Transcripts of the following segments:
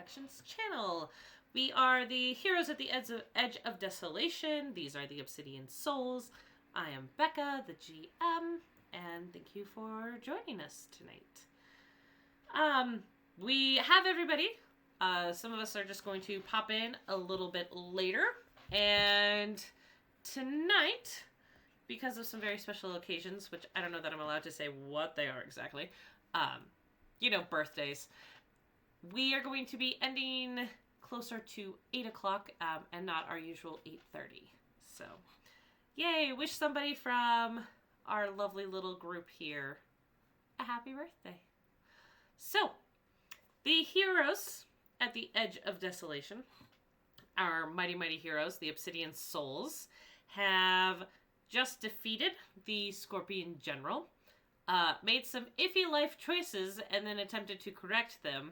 Collections channel. We are the heroes at the edge of Desolation. These are the Obsidian Souls. I am Becca, the GM, and thank you for joining us tonight. We have everybody. Some of us are just going to pop in a little bit later. And tonight, because of some very special occasions, which I don't know that I'm allowed to say what they are exactly, birthdays, we are going to be ending closer to 8 o'clock and not our usual 8:30. So, yay, wish somebody from our lovely little group here a happy birthday. So, the heroes at the edge of Desolation, our mighty, mighty heroes, the Obsidian Souls, have just defeated the Scorpion General, made some iffy life choices, and then attempted to correct them,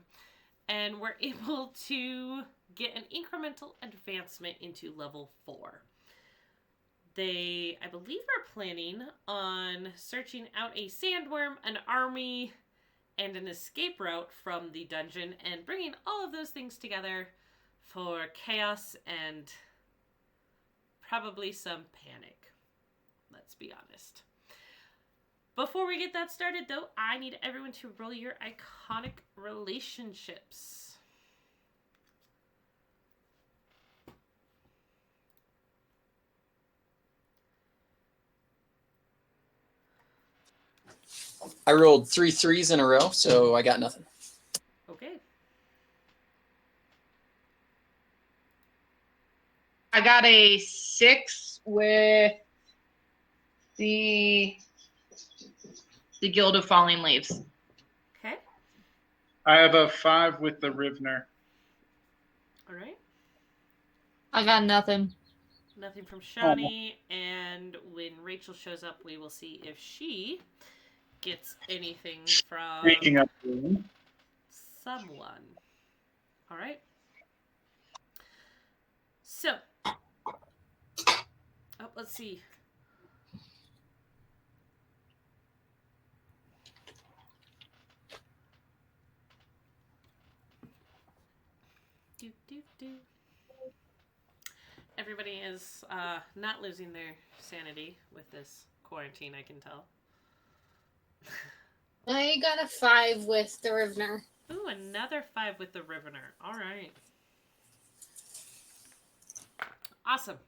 and were able to get an incremental advancement into level 4. They, I believe, are planning on searching out a sandworm, an army, and an escape route from the dungeon, and bringing all of those things together for chaos and probably some panic. Let's be honest. Before we get that started, though, I need everyone to roll your iconic relationships. I rolled 3 3s in a row, so I got nothing. Okay. I got a 6 with the Guild of Falling Leaves. Okay. I have a 5 with the Rivner. All right. I got nothing. Nothing from Shawnee, and when Rachel shows up, we will see if she gets anything from Speaking of someone. All right. So, let's see. Everybody is not losing their sanity with this quarantine, I can tell. I got a 5 with the Rivner. Ooh, another 5 with the Rivner. All right. Awesome.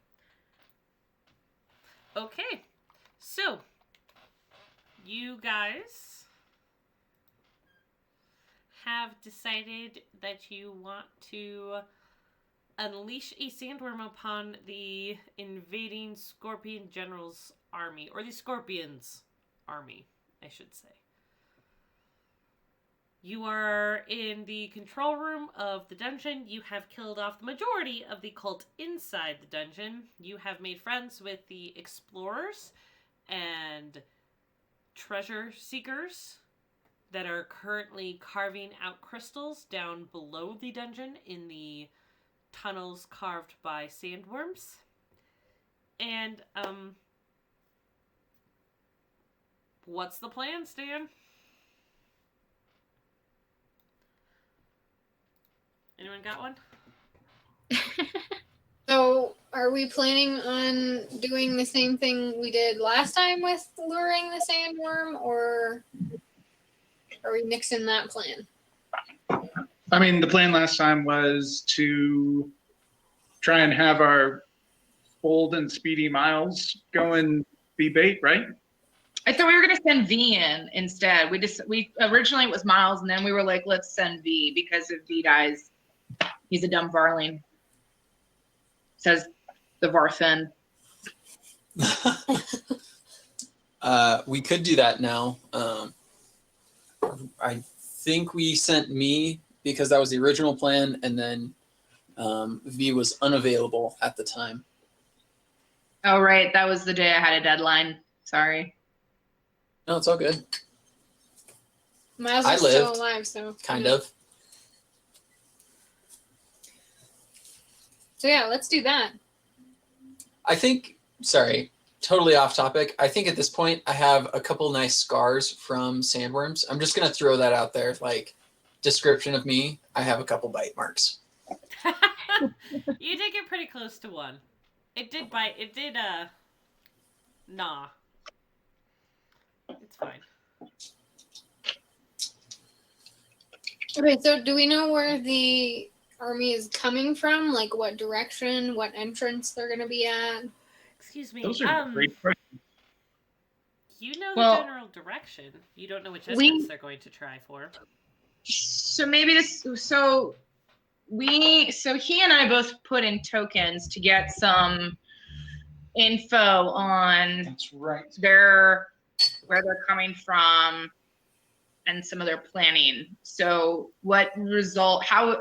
Okay. So, you guys have decided that you want to unleash a sandworm upon the invading Scorpion General's army, or the Scorpions' army, I should say. You are in the control room of the dungeon. You have killed off the majority of the cult inside the dungeon. You have made friends with the explorers and treasure seekers that are currently carving out crystals down below the dungeon in the tunnels carved by sandworms. And, what's the plan, Stan? Anyone got one? So, are we planning on doing the same thing we did last time with luring the sandworm, or are we mixing that plan? I mean, the plan last time was to try and have our bold and speedy Miles go and be bait, right? I thought we were gonna send V in instead. We originally it was Miles, and then we were like, let's send V, because if V dies, he's a dumb Varling. Says the Varthen. We could do that now. I think we sent me because that was the original plan, and then V was unavailable at the time. Oh, right. That was the day I had a deadline. Sorry. No, it's all good. Miles I is still lived, alive, so kind of. So yeah, let's do that. I think, sorry, totally off topic. I think at this point I have a couple nice scars from sandworms. I'm just going to throw that out there. Like, description of me, I have a couple bite marks. You did get pretty close to one. It did bite. It did, gnaw. It's fine. Okay, so do we know where the army is coming from? Like what direction, what entrance they're gonna be at? Excuse me. Those are great questions. You know Well, the general direction. You don't know which we- entrance they're going to try for. So maybe this. So he and I both put in tokens to get some info on That's right. where they're coming from and some of their planning. So what result? How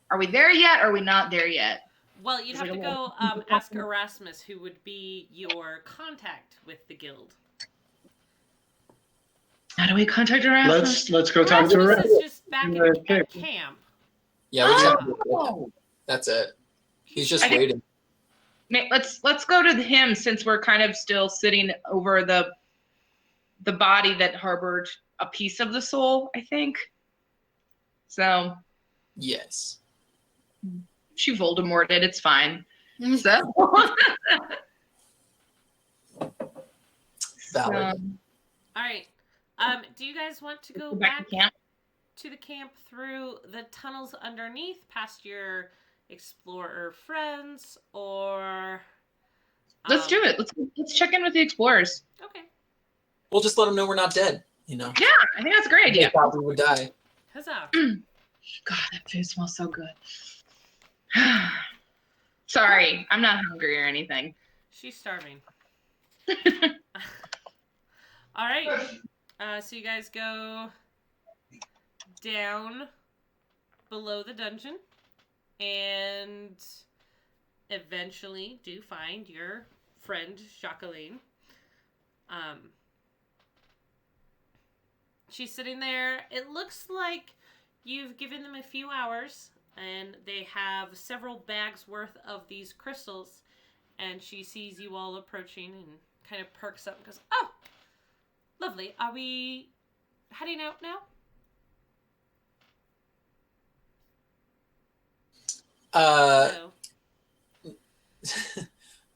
are we there yet? Or are we not there yet? Well, you'd It's have like to a go little- ask Erasmus, who would be your contact with the guild. How do we contact Erasmus? Let's go talk to Erasmus her. is just back In at the camp. Yeah, we just have to Oh. That's it. He's just I think- waiting. Let's go to him since we're kind of still sitting over the body that harbored a piece of the soul, I think. So Yes. she Voldemorted, it's fine. So, Valid. All right. Do you guys want to go back back to camp. to the camp through the tunnels underneath, past your explorer friends, or Let's do it. Let's check in with the explorers. Okay. We'll just let him know we're not dead. You know. Yeah, I think that's a great They idea. thought we would die. Huzzah. God, that food smells so good. Sorry, I'm not hungry or anything. She's starving. All right. So you guys go down below the dungeon and eventually do find your friend Jacqueline. She's sitting there. It looks like you've given them a few hours and they have several bags worth of these crystals, and she sees you all approaching and kind of perks up and goes, "Oh, lovely. Are we heading out now?" No.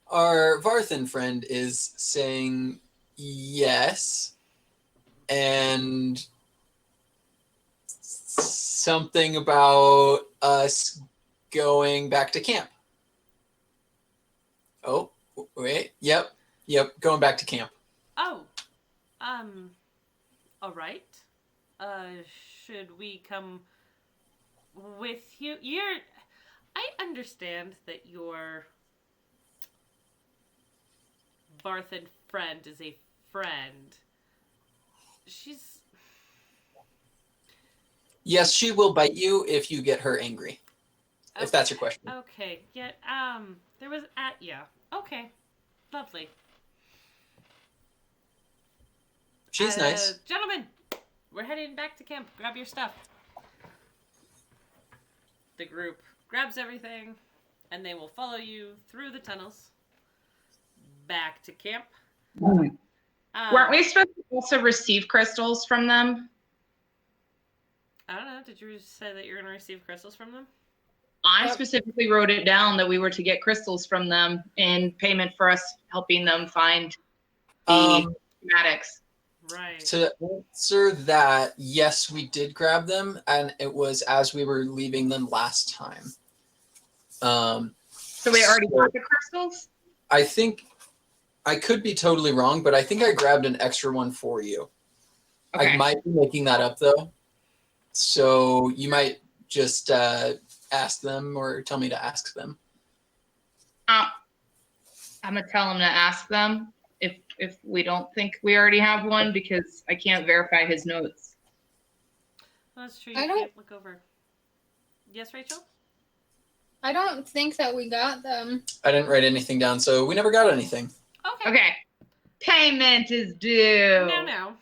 Our Varthan friend is saying yes, and something about us going back to camp. Oh, wait. Yep, going back to camp. Oh, all right. Should we come with you? I understand that your Varthan friend is a friend. Yes, she will bite you if you get her angry. If that's your question. Okay, yeah, there was yeah. Okay. Lovely. She's nice. Gentlemen, we're heading back to camp. Grab your stuff. The group grabs everything, and they will follow you through the tunnels back to camp. Weren't we supposed to also receive crystals from them? I don't know. Did you say that you're going to receive crystals from them? I Yep. specifically wrote it down that we were to get crystals from them in payment for us helping them find the schematics. Right. To answer that, yes, we did grab them, and it was as we were leaving them last time. So we already got the crystals? I think I could be totally wrong, but I think I grabbed an extra one for you. Okay. I might be making that up though. So you might just ask them or tell me to ask them. I'm gonna tell them to ask them if we don't think we already have one because I can't verify his notes. Well, that's true. I You don't- can't look over. Yes, Rachel? I don't think that we got them. I didn't write anything down, so we never got anything. Okay. Okay. Payment is due. No.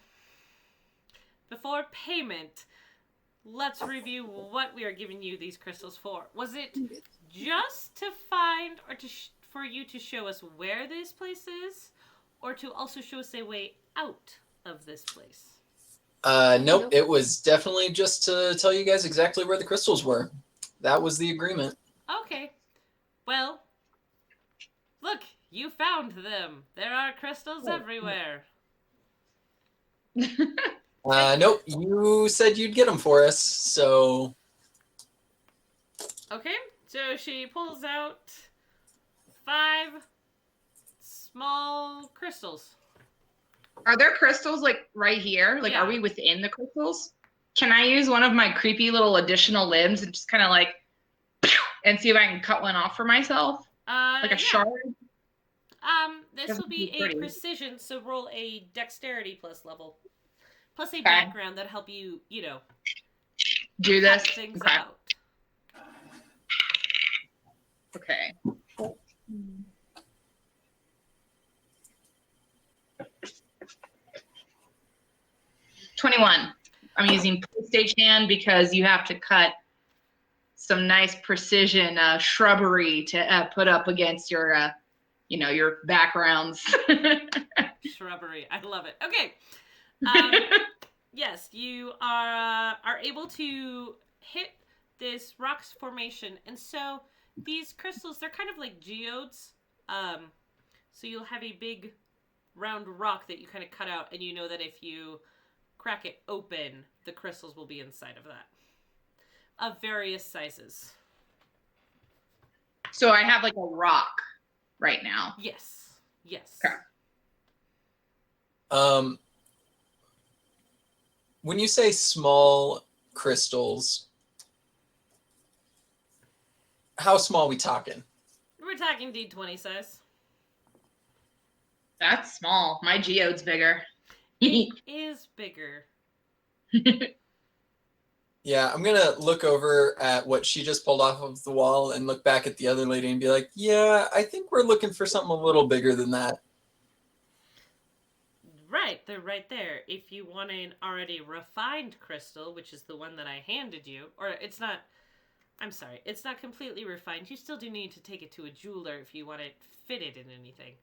Before payment, let's review what we are giving you these crystals for. Was it just to find or for you to show us where this place is, or to also show us a way out of this place? Nope, Nope. it was definitely just to tell you guys exactly where the crystals were. That was the agreement. Okay. Well, look, you found them. There are crystals everywhere. Nope, you said you'd get them for us, so Okay, so she pulls out 5 small crystals. Are there crystals like right here? Like, Yeah. are we within the crystals? Can I use one of my creepy little additional limbs and just kind of like, and see if I can cut one off for myself? Like a Yeah. shard? This Doesn't will be look a pretty. precision, so roll a dexterity plus level. Plus a Okay. background that help you, Do cut this? things Okay. out. Okay. 21. I'm using stage hand because you have to cut some nice precision shrubbery to put up against your, your backgrounds. Shrubbery. I love it. Okay. Yes, you are able to hit this rocks formation, and so these crystals, they're kind of like geodes. So you'll have a big round rock that you kind of cut out, and you know that if you crack it open, the crystals will be inside of that, of various sizes. So I have like a rock right now. Yes. Okay. When you say small crystals, how small are we talking? We're talking D20 size. That's small. My geode's bigger. It is bigger. Yeah, I'm gonna look over at what she just pulled off of the wall and look back at the other lady and be like, yeah, I think we're looking for something a little bigger than that. Right, they're right there. If you want an already refined crystal, which is the one that I handed you, or it's not, I'm sorry, it's not completely refined. You still do need to take it to a jeweler if you want it fitted in anything.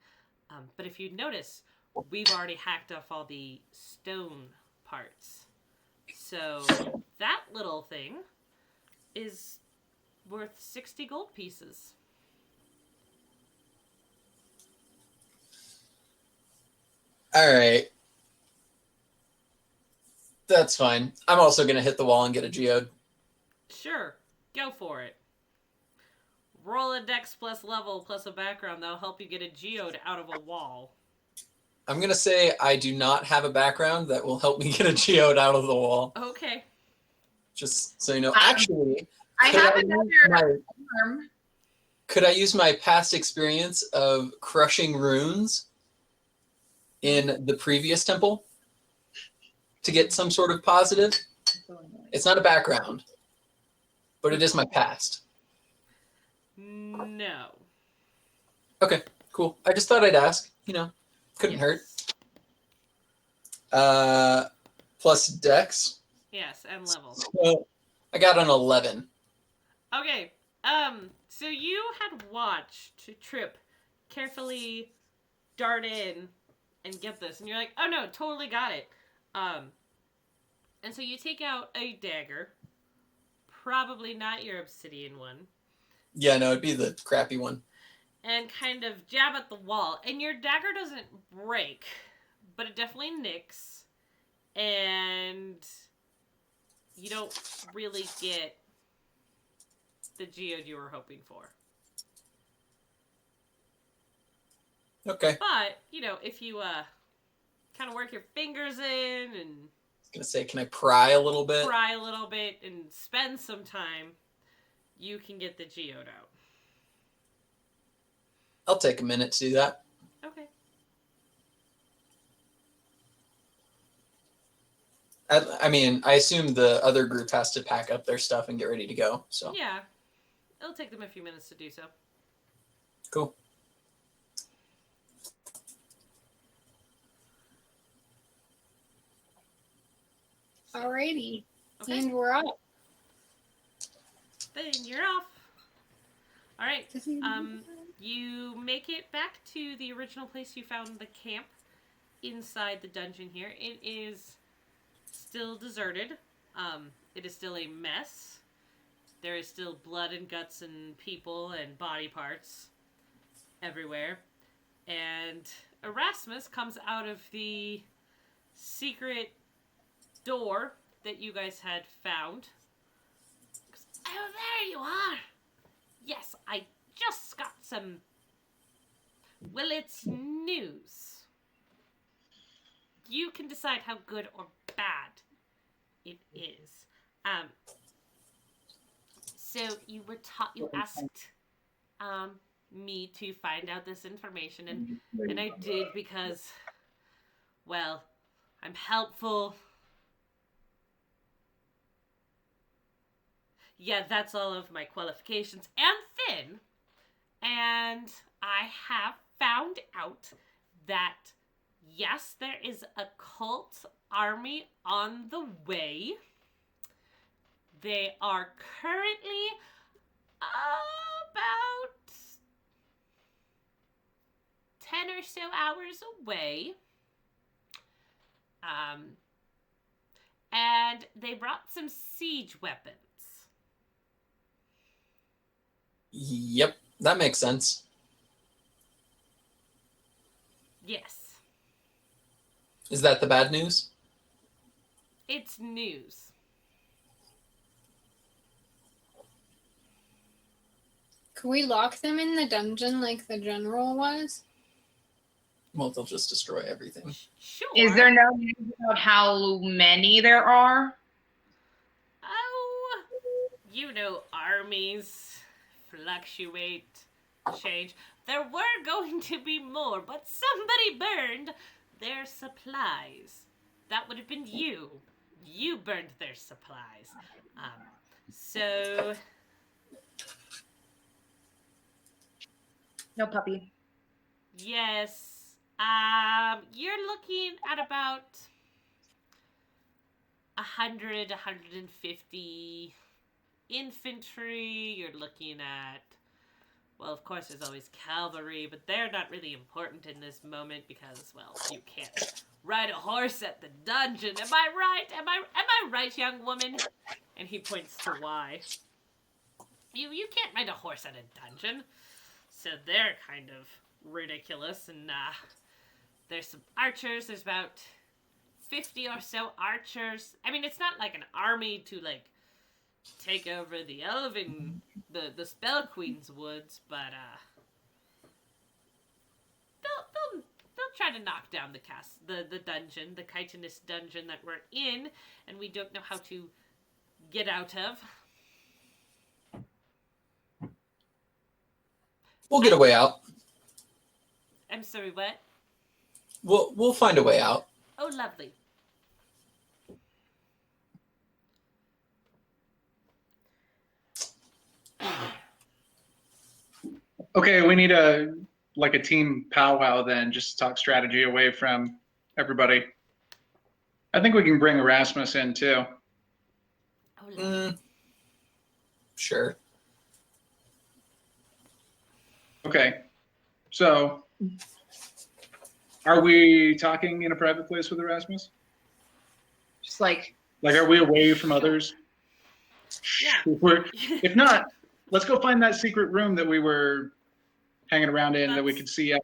But if you notice, we've already hacked off all the stone parts. So that little thing is worth 60 gold pieces. All right. That's fine. I'm also going to hit the wall and get a geode. Sure, go for it. Roll a dex plus level plus a background. That'll help you get a geode out of a wall. I'm going to say I do not have a background that will help me get a geode out of the wall. Okay. Just so you know. Actually, I could have use another arm. could I use my past experience of crushing runes in the previous temple to get some sort of positive? It's not a background, but it is my past. No. Okay, cool. I just thought I'd ask. Couldn't hurt. Plus dex. Yes, and level. So I got an 11. Okay. So you had watched Trip carefully dart in and get this, and you're like, oh no, totally got it. And so you take out a dagger, probably not your obsidian one, Yeah, no, it'd be the crappy one. and kind of jab at the wall, and your dagger doesn't break, but it definitely nicks, and you don't really get the geode you were hoping for. Okay. But, if you kind of work your fingers in and I was gonna say, can I pry a little bit? pry a little bit and spend some time, you can get the geode out. I'll take a minute to do that. Okay. I assume the other group has to pack up their stuff and get ready to go. So Yeah. It'll take them a few minutes to do so. cool. Alrighty. Okay. And we're up. Then you're off. All right. You make it back to the original place you found the camp inside the dungeon here. It is still deserted. It is still a mess. There is still blood and guts and people and body parts everywhere. And Erasmus comes out of the secret door that you guys had found. Goes, oh, there you are. Yes, I just got some... Well, it's news. You can decide how good or bad it is. So you were taught. You asked me to find out this information, and I did because, well, I'm helpful. Yeah, that's all of my qualifications and thin. And I have found out that yes, there is a cult army on the way. They are currently about 10 or so hours away. And they brought some siege weapons. Yep, that makes sense. Yes. Is that the bad news? It's news. Could we lock them in the dungeon like the general was? Well, they'll just destroy everything. Sure. Is there no news about how many there are? Oh, you know, armies fluctuate, change. There were going to be more, but somebody burned their supplies. That would have been you. You burned their supplies. So... No puppy. Yes. You're looking at about 100, 150 infantry. You're looking at, well, of course, there's always cavalry, but they're not really important in this moment because, well, you can't ride a horse at the dungeon. Am I right? Am I right, young woman? And he points to Y. You can't ride a horse at a dungeon. So they're kind of ridiculous. And there's some archers. There's about 50 or so archers. I mean, it's not like an army to, like, take over the Elven, the Spell Queen's woods, but they'll try to knock down the dungeon, the chitinous dungeon that we're in, and we don't know how to get out of. We'll get a way out. I'm sorry, what? We'll find a way out. Oh, lovely. Okay, we need a team powwow then, just to talk strategy away from everybody. I think we can bring Erasmus in too. Oh, lovely. Sure. Okay, so are we talking in a private place with Erasmus? Just like, Like, are we away from others? Yeah. If not, let's go find that secret room that we were hanging around in that we could see out.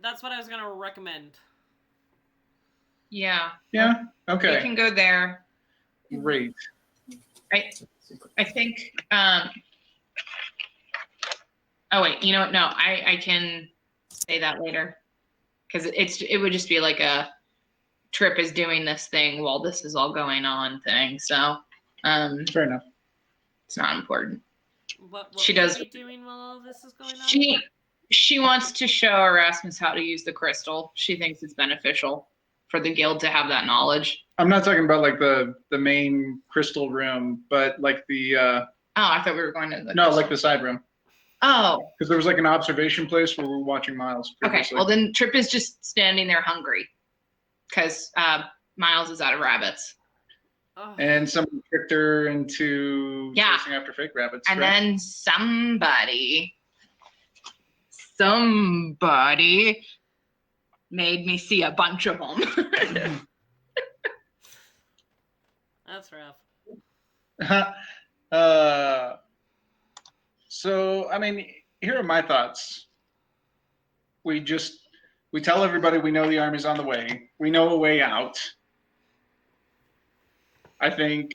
That's what I was gonna recommend. yeah, Yeah? we Okay, can go there. great. I think, oh wait, you know what? No, I can say that later. Because it would just be like a Trip is doing this thing while this is all going on thing. So Fair enough. it's not important. What She will does- you be doing while all this is going on? She wants to show Erasmus how to use the crystal. She thinks it's beneficial for the guild to have that knowledge. I'm not talking about like the main crystal room, but like the Oh, I thought we were going to the no, crystal. like the side room. Oh, Because there was like an observation place where we were watching Miles okay. previously. Well, then Trip is just standing there hungry because Miles is out of rabbits. Ugh. And someone tricked her into Yeah. chasing after fake rabbits. And right? then somebody made me see a bunch of them. That's rough. So, I mean, here are my thoughts. We tell everybody we know the army's on the way. We know a way out. I think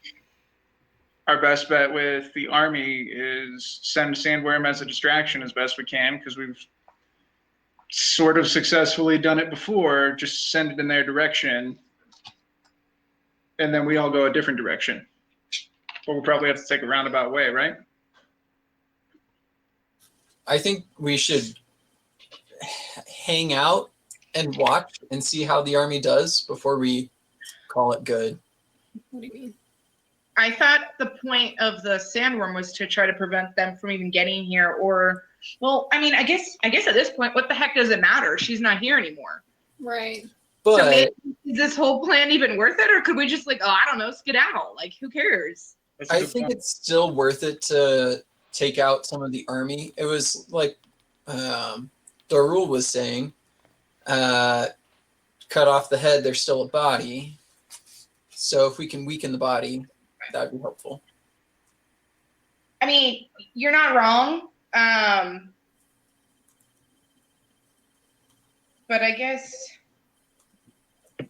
our best bet with the army is send Sandworm as a distraction as best we can, because we've sort of successfully done it before. Just send it in their direction, and then we all go a different direction. But we'll probably have to take a roundabout way, right? I think we should hang out and watch and see how the army does before we call it good. What do you mean? I thought the point of the sandworm was to try to prevent them from even getting here, or, well, I mean, I guess at this point, what the heck does it matter? She's not here anymore. Right. But So maybe, is this whole plan even worth it, or could we just I don't know, skedaddle? Like, who cares? That's a I good think point. it's still worth it to take out some of the army. It was like Darul was saying, cut off the head, there's still a body. So if we can weaken the body, that'd be helpful. I mean, you're not wrong. But I guess,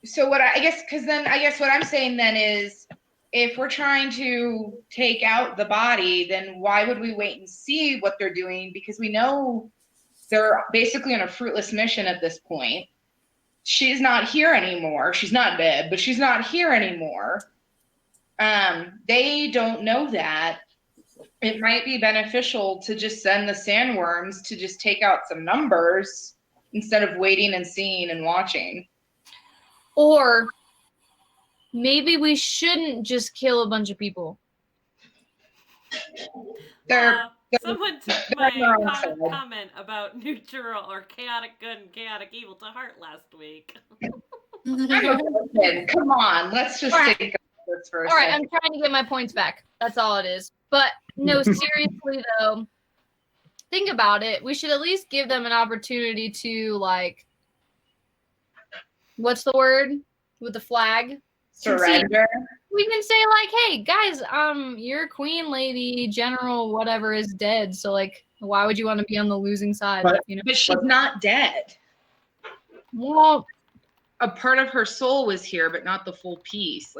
so what I guess what I'm saying then is, if we're trying to take out the body, then why would we wait and see what they're doing? Because we know they're basically on a fruitless mission at this point. She's not here anymore. She's not dead, but she's not here anymore. They don't know that. It might be beneficial to just send the sandworms to just take out some numbers instead of waiting and seeing and watching. Or maybe we shouldn't just kill a bunch of people. Someone took my comment about neutral or chaotic good and chaotic evil to heart last week. Come on, let's just think about this for a All right, second. I'm trying to get my points back. That's all it is. But no, seriously though, think about it. We should at least give them an opportunity to what's the word with the flag? Surrender. We can say hey guys, your queen lady general whatever is dead. So why would you want to be on the losing side? But- But she's not dead. Well, A part of her soul was here, but not the full piece.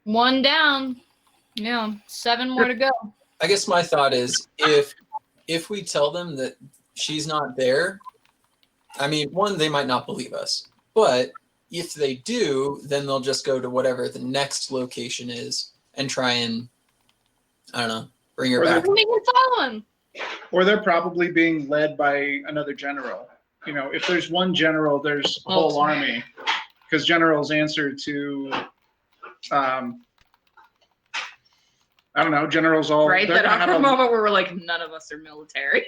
one down. Yeah, 7 more to go. I guess my thought is if we tell them that she's not there, I mean, one, they might not believe us, but if they do, then they'll just go to whatever the next location is and try and, I don't know, bring her Or back. We can follow him. Or they're probably being led by another general. If there's one general, there's a whole army, because generals answer to, I don't know, generals all. Right? They're That gonna have awkward a- moment where we're none of us are military.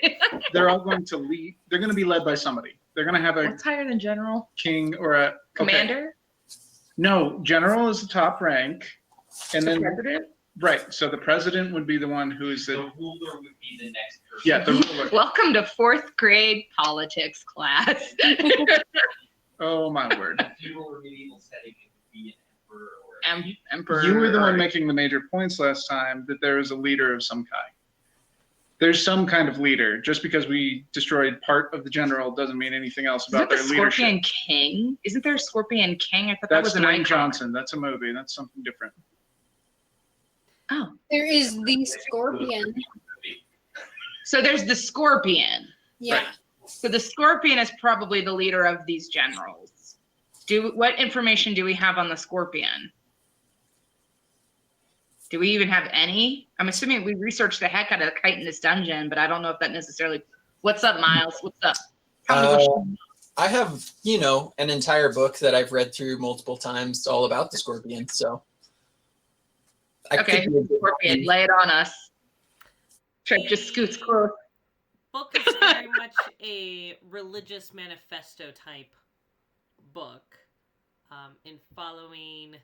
They're all going to lead. They're going to be led by somebody. They're going to have a What's higher than general? king or a okay. Commander? No, general is the top rank, and The then president? right. So the president would be the one who is The the ruler would be the next person. yeah the ruler. Welcome to 4th grade politics class. Oh my word! Feudal or medieval setting, it would be an emperor or Emperor. You were the one making the major points last time that there is a leader of some kind. There's some kind of leader. Just because we destroyed part of the general doesn't mean anything else Isn't about the their Scorpion leadership. King? Isn't there a Scorpion King? I thought that That's was an Dwayne icon. Johnson. That's a movie. That's something different. Oh. There is the Scorpion. So there's the Scorpion. Yeah. Right. So the Scorpion is probably the leader of these generals. What information do we have on the Scorpion? Do we even have any? I'm assuming we researched the heck out of the kite in this dungeon, but I don't know if that necessarily. What's up, Miles? What's up? I have, an entire book that I've read through multiple times all about the scorpion. So I Okay, could be a bit- Scorpion, lay it on us. Trip just scoots close. Book is very much a religious manifesto type book, in following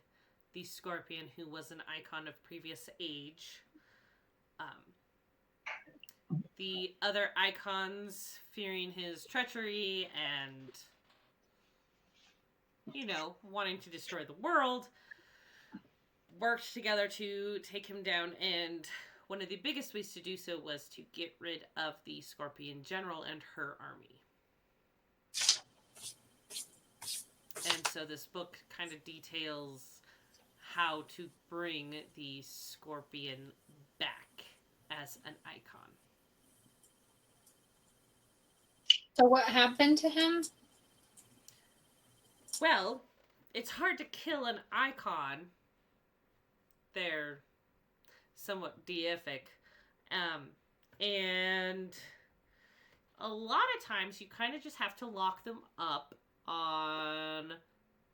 the Scorpion, who was an icon of previous age. The other icons fearing his treachery and, wanting to destroy the world. worked together to take him down, and one of the biggest ways to do so was to get rid of the Scorpion General and her army. And so this book kind of details how to bring the Scorpion back as an icon. So what happened to him? Well, it's hard to kill an icon. They're somewhat deific. And a lot of times you kind of just have to lock them up on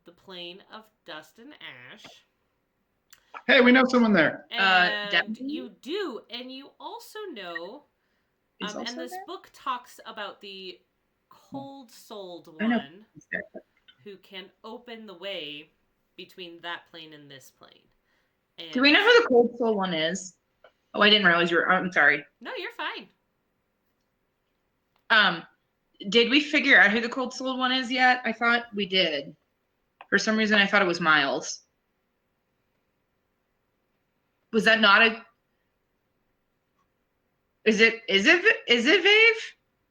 the plane of dust and ash. Hey, we know someone there. And Debbie? you do. And you also know, He's also and this there? book talks about the cold-souled I know. one who can open the way between that plane and this plane. And Do we know who the Cold Soul one is? Oh, I didn't realize you were. I'm sorry. No, you're fine. Did we figure out who the Cold Soul one is yet? I thought we did. For some reason, I thought it was Miles. Was that not a? Is it Vave?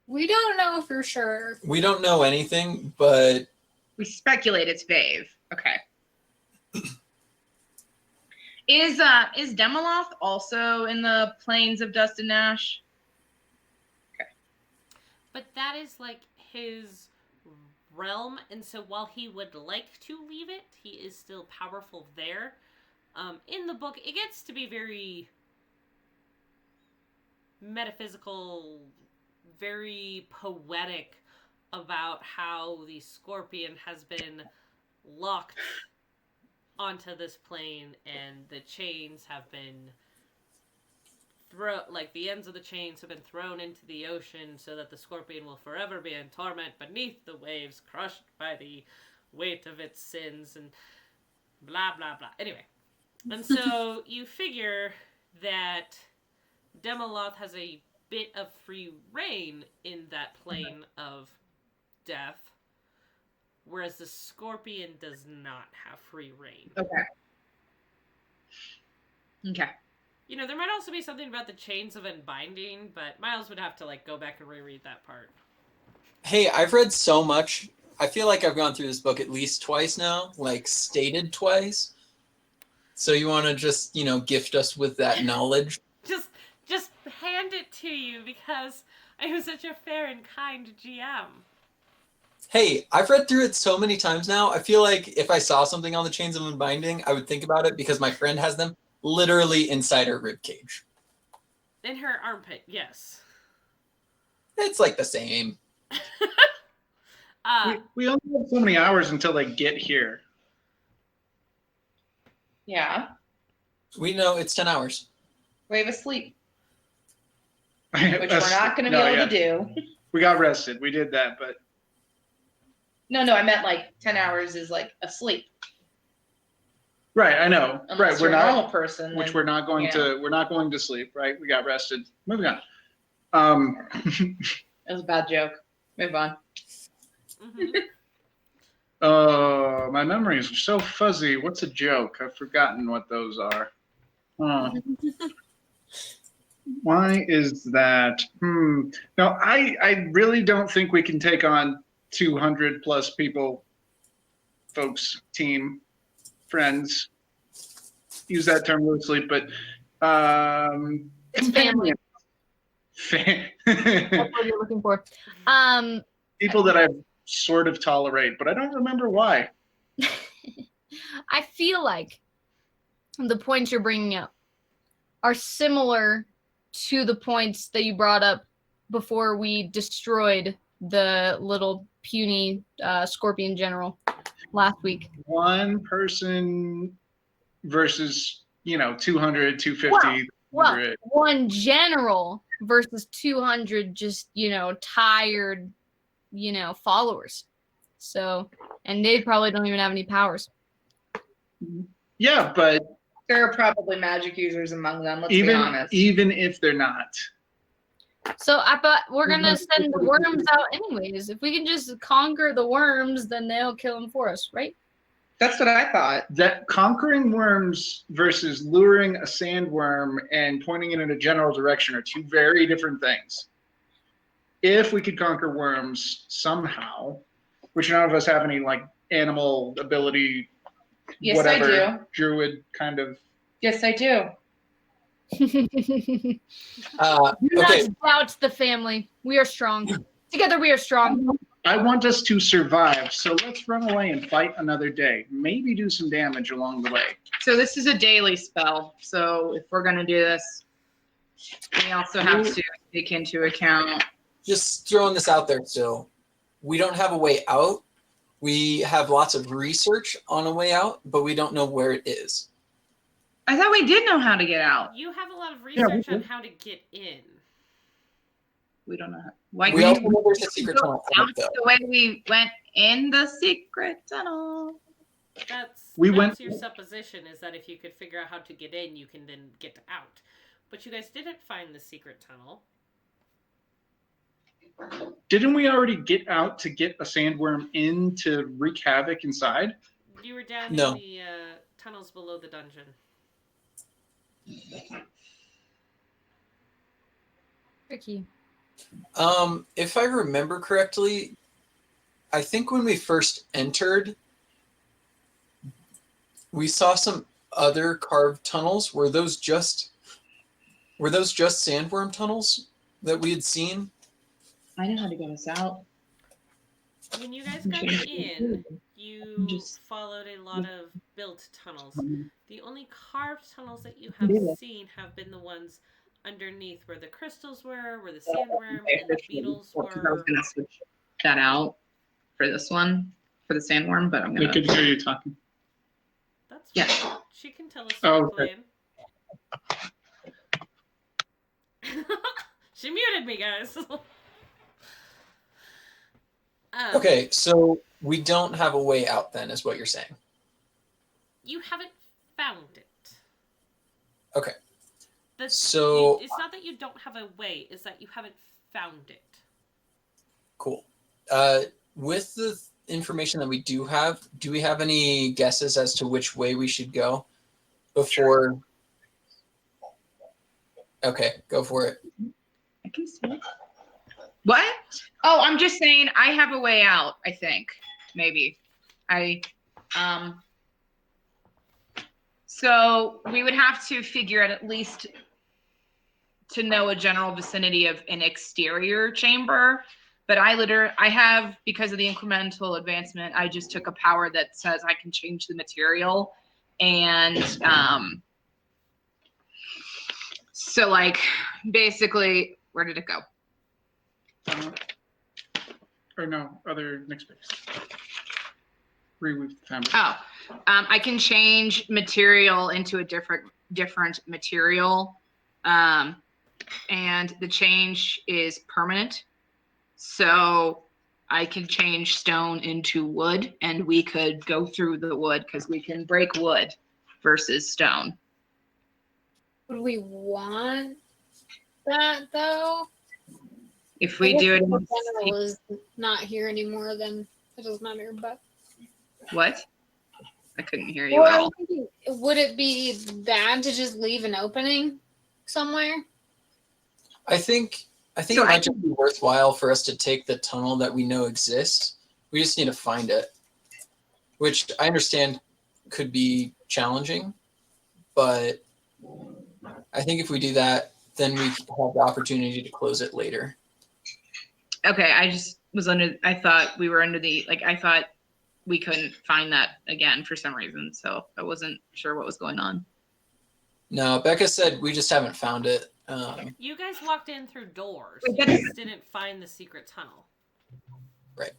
We don't know for sure. We don't know anything, but We speculate it's Vave. Okay. Is Demoloth also in the Plains of Dust and Ash? But that is like his realm, and so while he would like to leave it, he is still powerful there. In the book, it gets to be very metaphysical, very poetic about how the Scorpion has been locked onto this plane, and the chains have been the ends of the chains have been thrown into the ocean so that the Scorpion will forever be in torment beneath the waves, crushed by the weight of its sins, and blah blah blah. Anyway, and so you figure that Demoloth has a bit of free reign in that plane of death, whereas the Scorpion does not have free reign. Okay. You know, there might also be something about the chains of unbinding, but Miles would have to go back and reread that part. hey, I've read so much. I feel like I've gone through this book at least twice now, stated twice. So you want to just, gift us with that knowledge? Just hand it to you because I am such a fair and kind GM. Hey, I've read through it so many times now. I feel like if I saw something on the chains of unbinding, I would think about it because my friend has them literally inside her ribcage. In her armpit, yes. It's like the same. We only have so many hours until they get here. Yeah. We know it's 10 hours. Wave asleep, which we're not going to be able to do. We got rested. We did that, but No, I meant 10 hours is asleep. right, I know. Unless Right, you're we're a not. normal person. Which then- we're not going yeah. to. We're not going to sleep. Right, we got rested. Moving on. It was a bad joke. Move on. Mm-hmm. My memories are so fuzzy. What's a joke? I've forgotten what those are. Why is that? No, I really don't think we can take on 200 plus people, folks, team, friends. Use that term loosely, but It's family. That's what you're looking for. People that I sort of tolerate, but I don't remember why. I feel like the points you're bringing up are similar to the points that you brought up before we destroyed the little puny Scorpion General last week. One person versus, 200, 250. Well, 100. one general versus 200 just, tired, followers. So, and they probably don't even have any powers. Yeah, but There are probably magic users among them, let's be honest. even if they're not. So I thought we're going to send the worms out anyways. If we can just conquer the worms, then they'll kill them for us, right? That's what I thought. That conquering worms versus luring a sandworm and pointing it in a general direction are two very different things. If we could conquer worms somehow, which none of us have any like animal ability, Yes, whatever, I do. druid kind of. Yes, I do. Do Okay. not doubt the family. We are strong. Together we are strong. I want us to survive, so let's run away and fight another day. Maybe do some damage along the way. So this is a daily spell. So if we're gonna do this, we also have to take into account. Just throwing this out there still. We don't have a way out. We have lots of research on a way out, but we don't know where it is. I thought we did know how to get out. You have a lot of research on how to get in. We don't know how. Why We also know there's a secret tunnel out, That's though. the way we went in the secret tunnel. That's your supposition, is that if you could figure out how to get in, you can then get out. But you guys didn't find the secret tunnel. Didn't we already get out to get a sandworm in to wreak havoc inside? You were down No. in the tunnels below the dungeon. Tricky. If I remember correctly, I think when we first entered, we saw some other carved tunnels. Were those just sandworm tunnels that we had seen? I know how to get us out. When you guys got in, you followed a lot of built tunnels. The only carved tunnels that you have seen have been the ones underneath where the crystals were, where the sandworm and the beetles I was were. gonna switch that out for this one, for the sandworm, but I'm We gonna. could hear you talking. That's Yeah. fine. She can tell us Oh, what okay. plan. She muted me, guys. Okay, so we don't have a way out then, is what you're saying. You haven't found it. Okay. It's not that you don't have a way, it's that you haven't found it. Cool. With the information that we do we have any guesses as to which way we should go before? Okay, go for it. I can see it. What? Oh, I'm just saying I have a way out, I think. Maybe. So we would have to figure out at least to know a general vicinity of an exterior chamber. But I have, because of the incremental advancement, I just took a power that says I can change the material. And so like basically, where did it go? Or no, other next space. Reweave the family. Oh, I can change material into a different material. And the change is permanent. So I can change stone into wood, and we could go through the wood because we can break wood versus stone. Would we want that though? If we do it in the general is not here anymore, then it doesn't matter. But what? I couldn't hear you at all. Would it be bad to just leave an opening somewhere? I think it might just be worthwhile for us to take the tunnel that we know exists. We just need to find it, which I understand could be challenging, but I think if we do that, then we have the opportunity to close it later. Okay, I thought we were under I thought we couldn't find that again for some reason, so I wasn't sure what was going on. No, Becca said we just haven't found it. You guys walked in through doors. You just didn't find the secret tunnel. Right.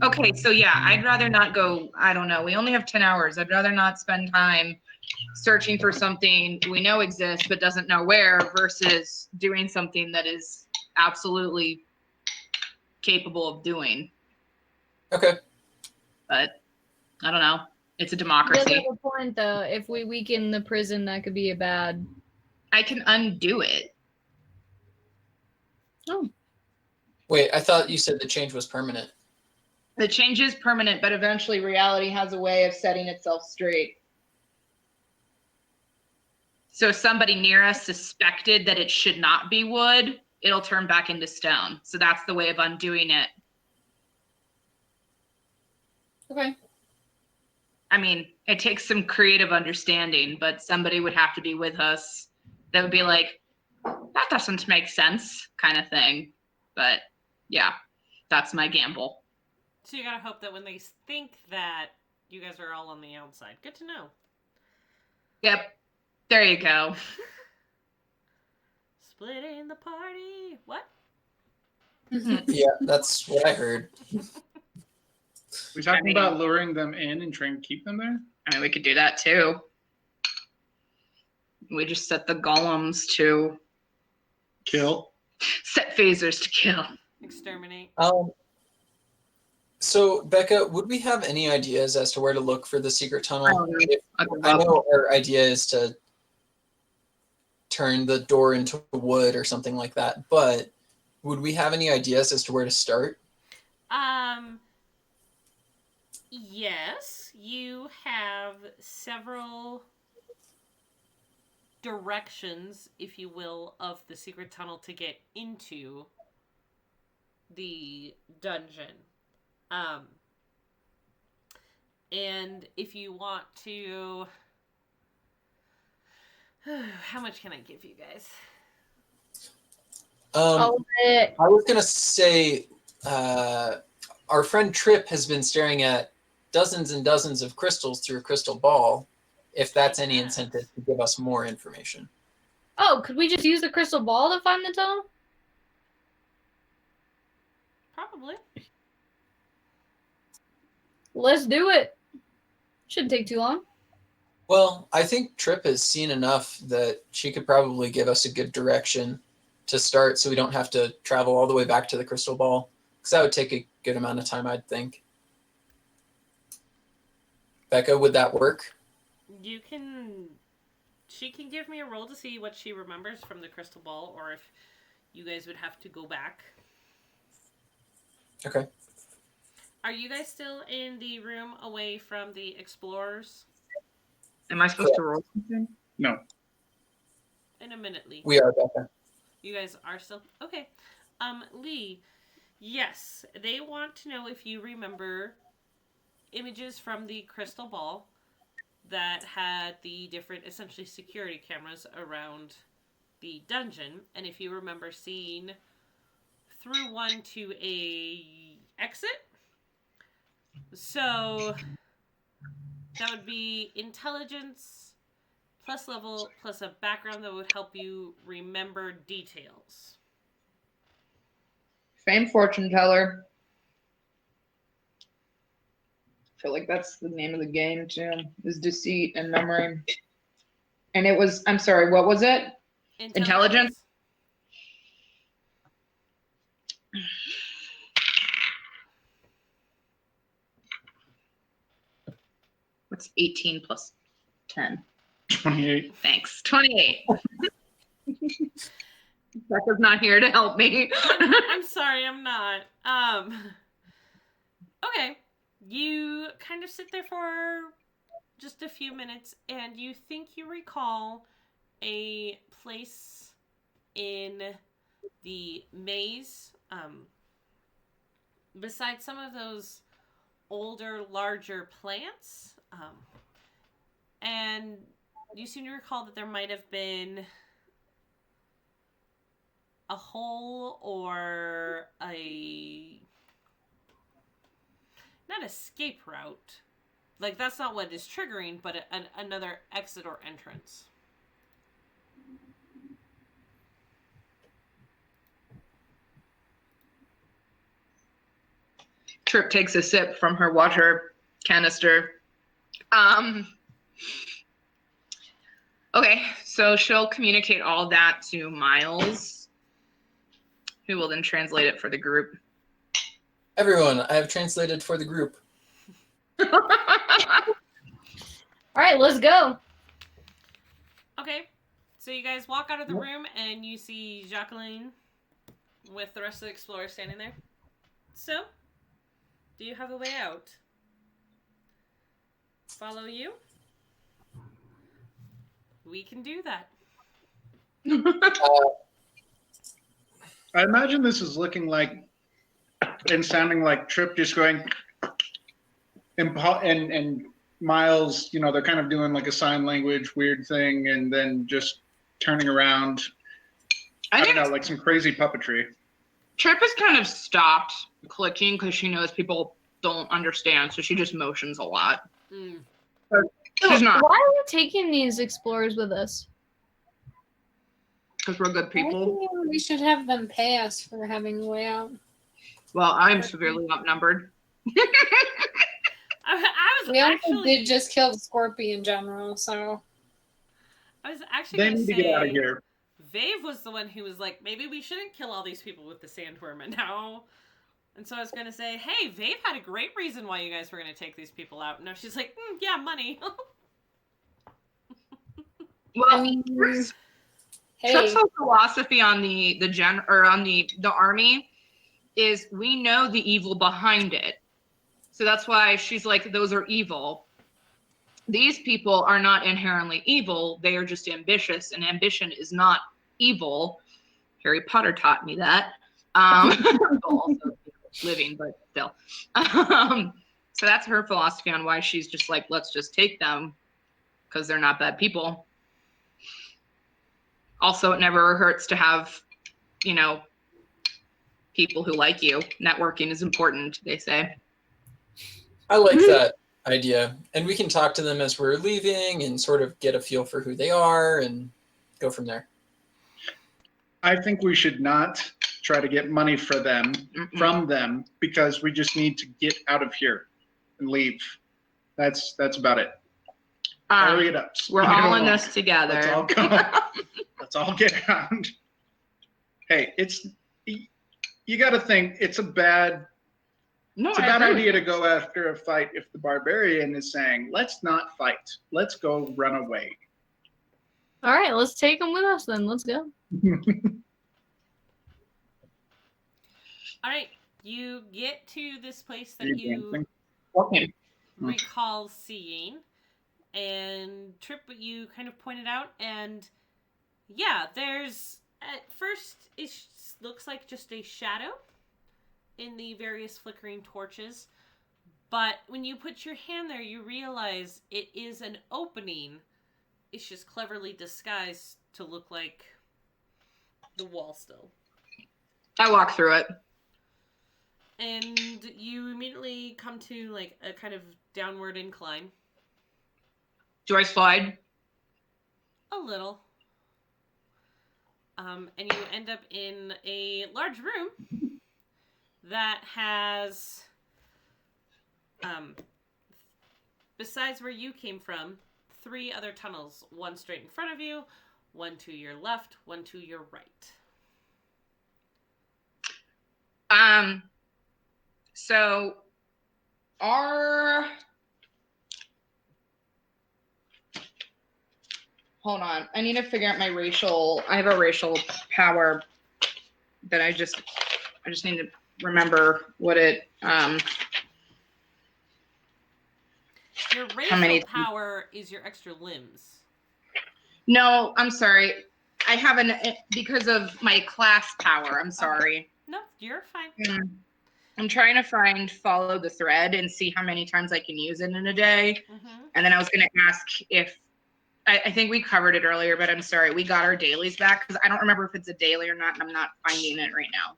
Okay, so yeah, I'd rather not go. I don't know. We only have 10 hours. I'd rather not spend time searching for something we know exists but doesn't know where versus doing something that is absolutely capable of doing. Okay. But I don't know. It's a Does democracy. have a point though. If we weaken the prison, that could be a bad. I can undo it. Oh, Wait, I thought you said the change was permanent. The change is permanent, but eventually reality has a way of setting itself straight. So if somebody near us suspected that it should not be wood, it'll turn back into stone. So that's the way of undoing it. Okay. I mean, it takes some creative understanding, but somebody would have to be with us that would be like, that doesn't make sense, kind of thing. But yeah, that's my gamble. So you gotta hope that when they think that you guys are all on the outside. Good to know. Yep. There you go. Splitting the party. What? Yeah, that's what I heard. We talking I mean- about luring them in and trying to keep them there? I mean, we could do that too. We just set the golems to Kill. set phasers to kill. Exterminate. So Becca, would we have any ideas as to where to look for the secret tunnel? I I know our idea is to turn the door into wood or something like that, but would we have any ideas as to where to start? Yes, you have several directions, if you will, of the secret tunnel to get into the dungeon. And if you want to, how much can I give you guys? All of it. I was gonna say, our friend Trip has been staring at dozens and dozens of crystals through a crystal ball. If that's any incentive to give us more information. Oh, could we just use the crystal ball to find the tunnel? Probably. Let's do it. Shouldn't take too long. Well, I think Trip has seen enough that she could probably give us a good direction to start so we don't have to travel all the way back to the crystal ball. Because that would take a good amount of time, I'd think. Becca, would that work? You can. She can give me a roll to see what she remembers from the crystal ball, or if you guys would have to go back. Okay. Are you guys still in the room away from the explorers? Am I supposed to roll something? No. In a minute, Lee. We are, Becca. You guys are still okay. Lee, yes, they want to know if you remember images from the crystal ball that had the different, essentially, security cameras around the dungeon, and if you remember seeing through one to a exit. So that would be intelligence plus level plus a background that would help you remember details. Fame fortune teller. I feel like that's the name of the game too. Is deceit and memory. And it was, I'm sorry, what was it? Intelligence? What's 18 plus 10? 28. Thanks. 28. Becca's not here to help me. I'm sorry, I'm not. Okay. You kind of sit there for just a few minutes and you think you recall a place in the maze, besides some of those older, larger plants, and you seem to recall that there might have been a hole or a not escape route. Like, that's not what is triggering, but another exit or entrance. Trip takes a sip from her water canister. Okay, so she'll communicate all that to Miles, who will then translate it for the group. Everyone, I have translated for the group. All right, let's go. Okay, so you guys walk out of the room and you see Jacqueline with the rest of the explorers standing there. So, Do you have a way out? Follow you? We can do that. I imagine this is looking like and sounding like Trip just going and Miles, you know, they're kind of doing like a sign language weird thing and then just turning around. I don't know, like some crazy puppetry. Trip has kind of stopped clicking because she knows people don't understand, so she just motions a lot. Mm. She's not, Why are we taking these explorers with us? because we're good people. We should have them pay us for having a way out. Well, I'm severely outnumbered. I was We also actually did just kill the scorpion general, so I was actually They gonna need to get out of say here. Vave was the one who was like, maybe we shouldn't kill all these people with the sandworm, and now. And so I was gonna say, hey, Vave had a great reason why you guys were gonna take these people out. No, she's like, yeah, money. Well, I mean, Trip's hey, whole philosophy on the army is we know the evil behind it. So that's why she's like, those are evil. These people are not inherently evil. They are just ambitious, and ambition is not evil. Harry Potter taught me that. Also living, but still. So that's her philosophy on why she's just like, let's just take them because they're not bad people. Also, it never hurts to have, you know, people who like you. Networking is important, they say. I like that idea. And we can talk to them as we're leaving and sort of get a feel for who they are and go from there. I think we should not try to get money for them from them because we just need to get out of here and leave. That's about it. Hurry it up. We're Speed it all in along. this together. Let's all go. Let's all get out. Hey, you got to think it's a bad idea to go after a fight if the barbarian is saying, let's not fight. Let's go run away. All right, let's take them with us then. Let's go. All right, you get to this place that Are you dancing? Okay. recall seeing, and Trip, what you kind of pointed out, and yeah, there's at first it looks like just a shadow in the various flickering torches, but when you put your hand there, you realize it is an opening. It's just cleverly disguised to look like the wall still. I walk through it. And you immediately come to like a kind of downward incline. Do I slide? A little. And you end up in a large room that has, besides where you came from, 3 other tunnels. One straight in front of you, one to your left, one to your right. So hold on. I need to figure out I have a racial power that I just need to remember what it, Your racial power is your extra limbs. No, I'm sorry. I have because of my class power. I'm sorry. No, you're fine. I'm trying to follow the thread and see how many times I can use it in a day. Mm-hmm. And then I was going to ask if, I think we covered it earlier, but I'm sorry. We got our dailies back because I don't remember if it's a daily or not, and I'm not finding it right now.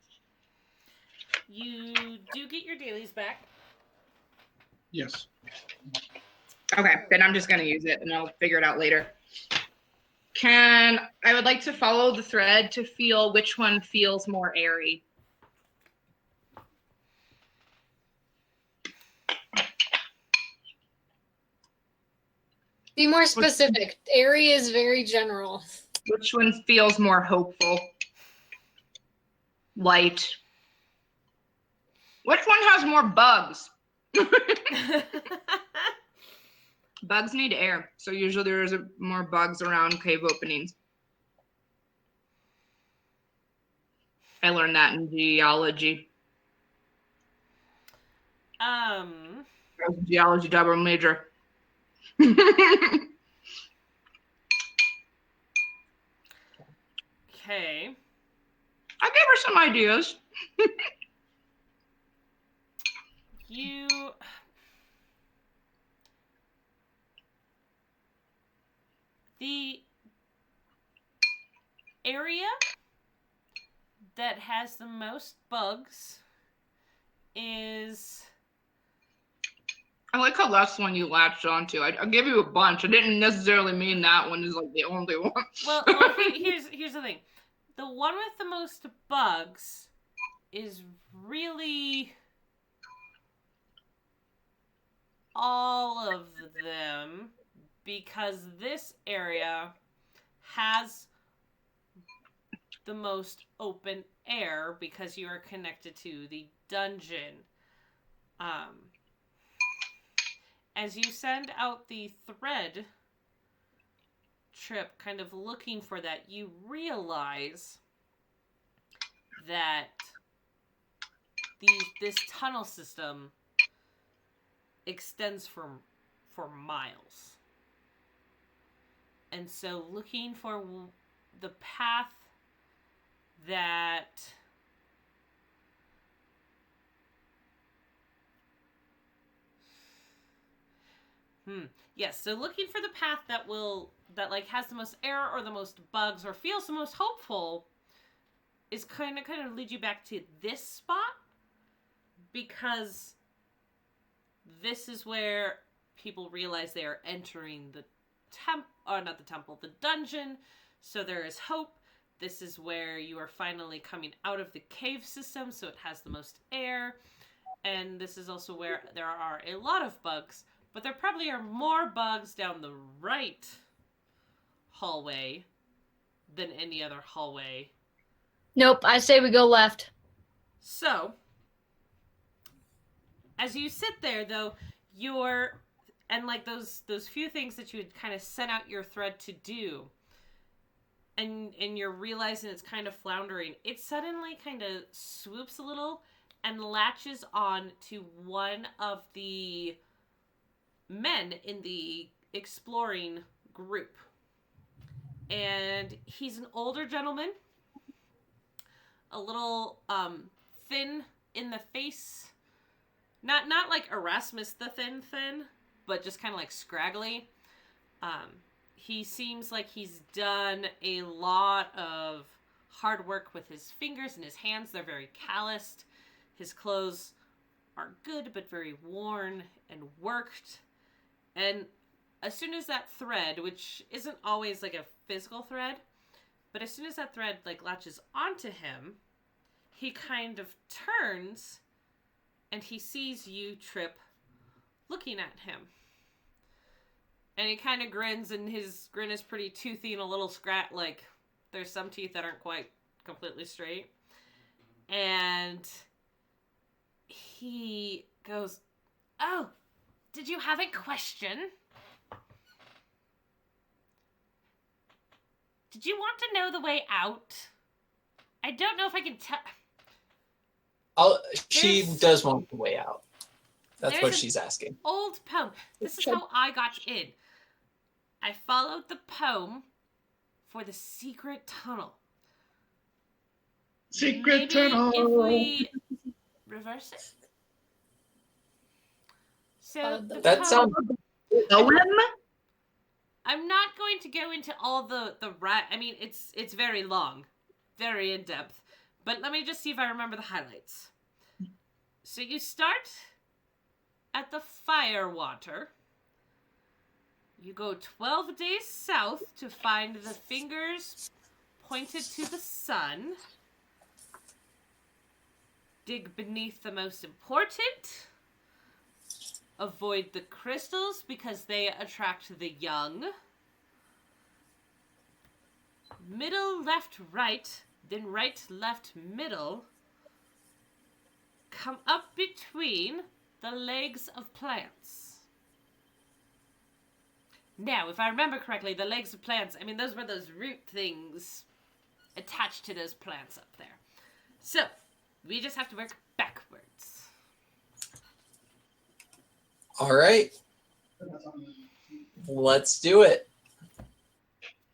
You do get your dailies back. Yes. Okay, then I'm just going to use it and I'll figure it out later. I would like to follow the thread to feel which one feels more airy. be more specific. Airy is very general. Which one feels more hopeful? Light. Which one has more bugs? Bugs need air, so usually there's more bugs around cave openings. I learned that in geology. I was a geology double major. Okay. I gave her some ideas. You. The area that has the most bugs is. I like how that's the one you latched onto. I gave you a bunch. I didn't necessarily mean that one is like the only one. Well, here's the thing. The one with the most bugs is really all of them because this area has the most open air because you are connected to the dungeon. As you send out the thread trip kind of looking for that, you realize that this tunnel system extends for miles. And so looking for the path that yes, so looking for the path that like has the most air or the most bugs or feels the most hopeful is kind of lead you back to this spot because this is where people realize they are entering the the dungeon. So there is hope. This is where you are finally coming out of the cave system, so it has the most air. And this is also where there are a lot of bugs, but there probably are more bugs down the right hallway than any other hallway. Nope, I say we go left. So, as you sit there, though, and like those few things that you had kind of sent out your thread to do, and you're realizing it's kind of floundering, it suddenly kind of swoops a little and latches on to one of the men in the exploring group. And he's an older gentleman, a little thin in the face. Not like Erasmus the thin, but just kind of like scraggly. He seems like he's done a lot of hard work with his fingers and his hands. They're very calloused. His clothes are good, but very worn and worked. And as soon as that thread, which isn't always like a physical thread, but as soon as that thread like latches onto him, he kind of turns and he sees you, Trip, looking at him. And he kind of grins, and his grin is pretty toothy and a little like there's some teeth that aren't quite completely straight. And he goes, "Oh, did you have a question? Did you want to know the way out? I don't know if I can tell." She does want the way out. That's what she's asking. Old poem. This is how I got in. I followed the poem for the secret tunnel. Secret Maybe tunnel. if we reverse it. So That sounds. I'm not going to go into all the right. I mean, it's very long, very in depth. But let me just see if I remember the highlights. So you start at the Firewater. You go 12 days south to find the fingers pointed to the sun. Dig beneath the most important. Avoid the crystals because they attract the young. Middle, left, right, then right, left, middle. Come up between the legs of plants. Now, if I remember correctly, the legs of plants, I mean, those were those root things attached to those plants up there. So, we just have to work backwards. All right. Let's do it.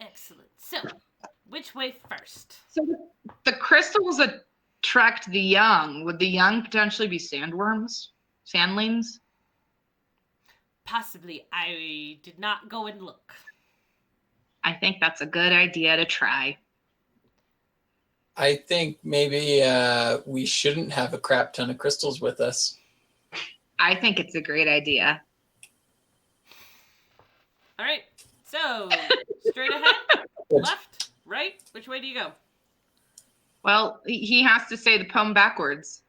Excellent. So, which way first? So the crystals attract the young. Would the young potentially be sandworms? Sandlings? Possibly. I did not go and look. I think that's a good idea to try. I think maybe we shouldn't have a crap ton of crystals with us. I think it's a great idea. All right. So, straight ahead, left, right. Which way do you go? Well, he has to say the poem backwards.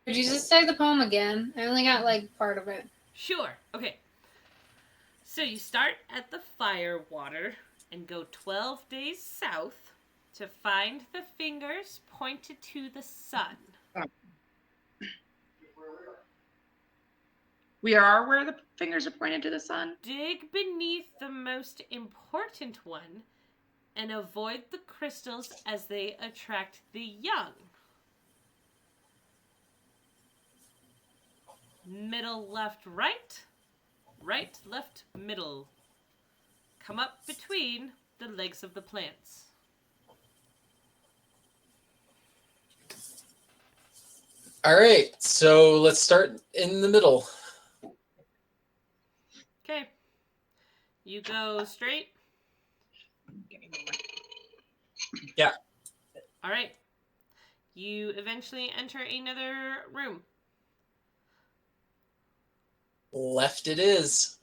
Could you just say the poem again? I only got like part of it. Sure. Okay. So you start at the fire water and go 12 days south to find the fingers pointed to the sun. We are where the fingers are pointed to the sun. Dig beneath the most important one and avoid the crystals as they attract the young. Middle, left, right. Right, left, middle. Come up between the legs of the plants. All right, so let's start in the middle. Okay. You go straight. Yeah. All right. You eventually enter another room. Left it is.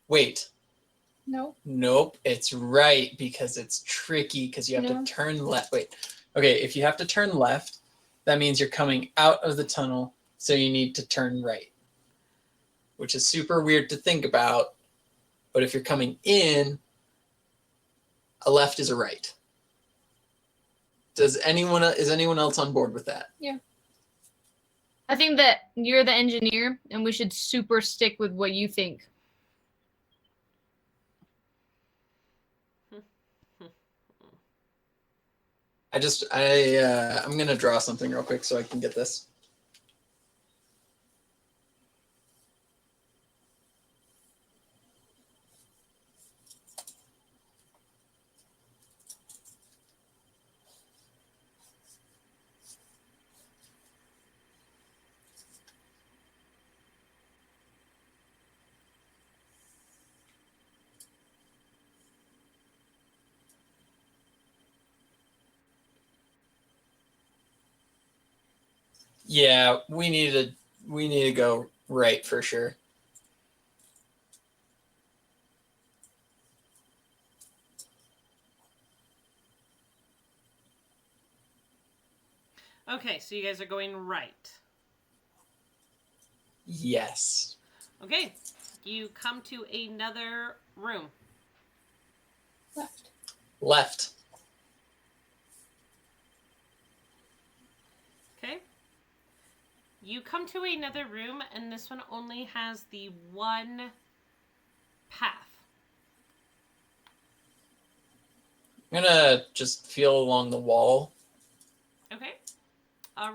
Wait. Nope. Nope, it's right because it's tricky because you have No. to turn left. Wait. Okay, if you have to turn left, that means you're coming out of the tunnel, so you need to turn right. Which is super weird to think about, but if you're coming in, a left is a right. Is anyone else on board with that? I think that you're the engineer, and we should super stick with what you think. I'm gonna draw something real quick so I can get this. Yeah, we need to go right for sure. Okay, so you guys are going right. Yes. Okay. You come to another room. Left. Left. Okay. You come to another room, and this one only has the one path. I'm gonna just feel along the wall. Okay.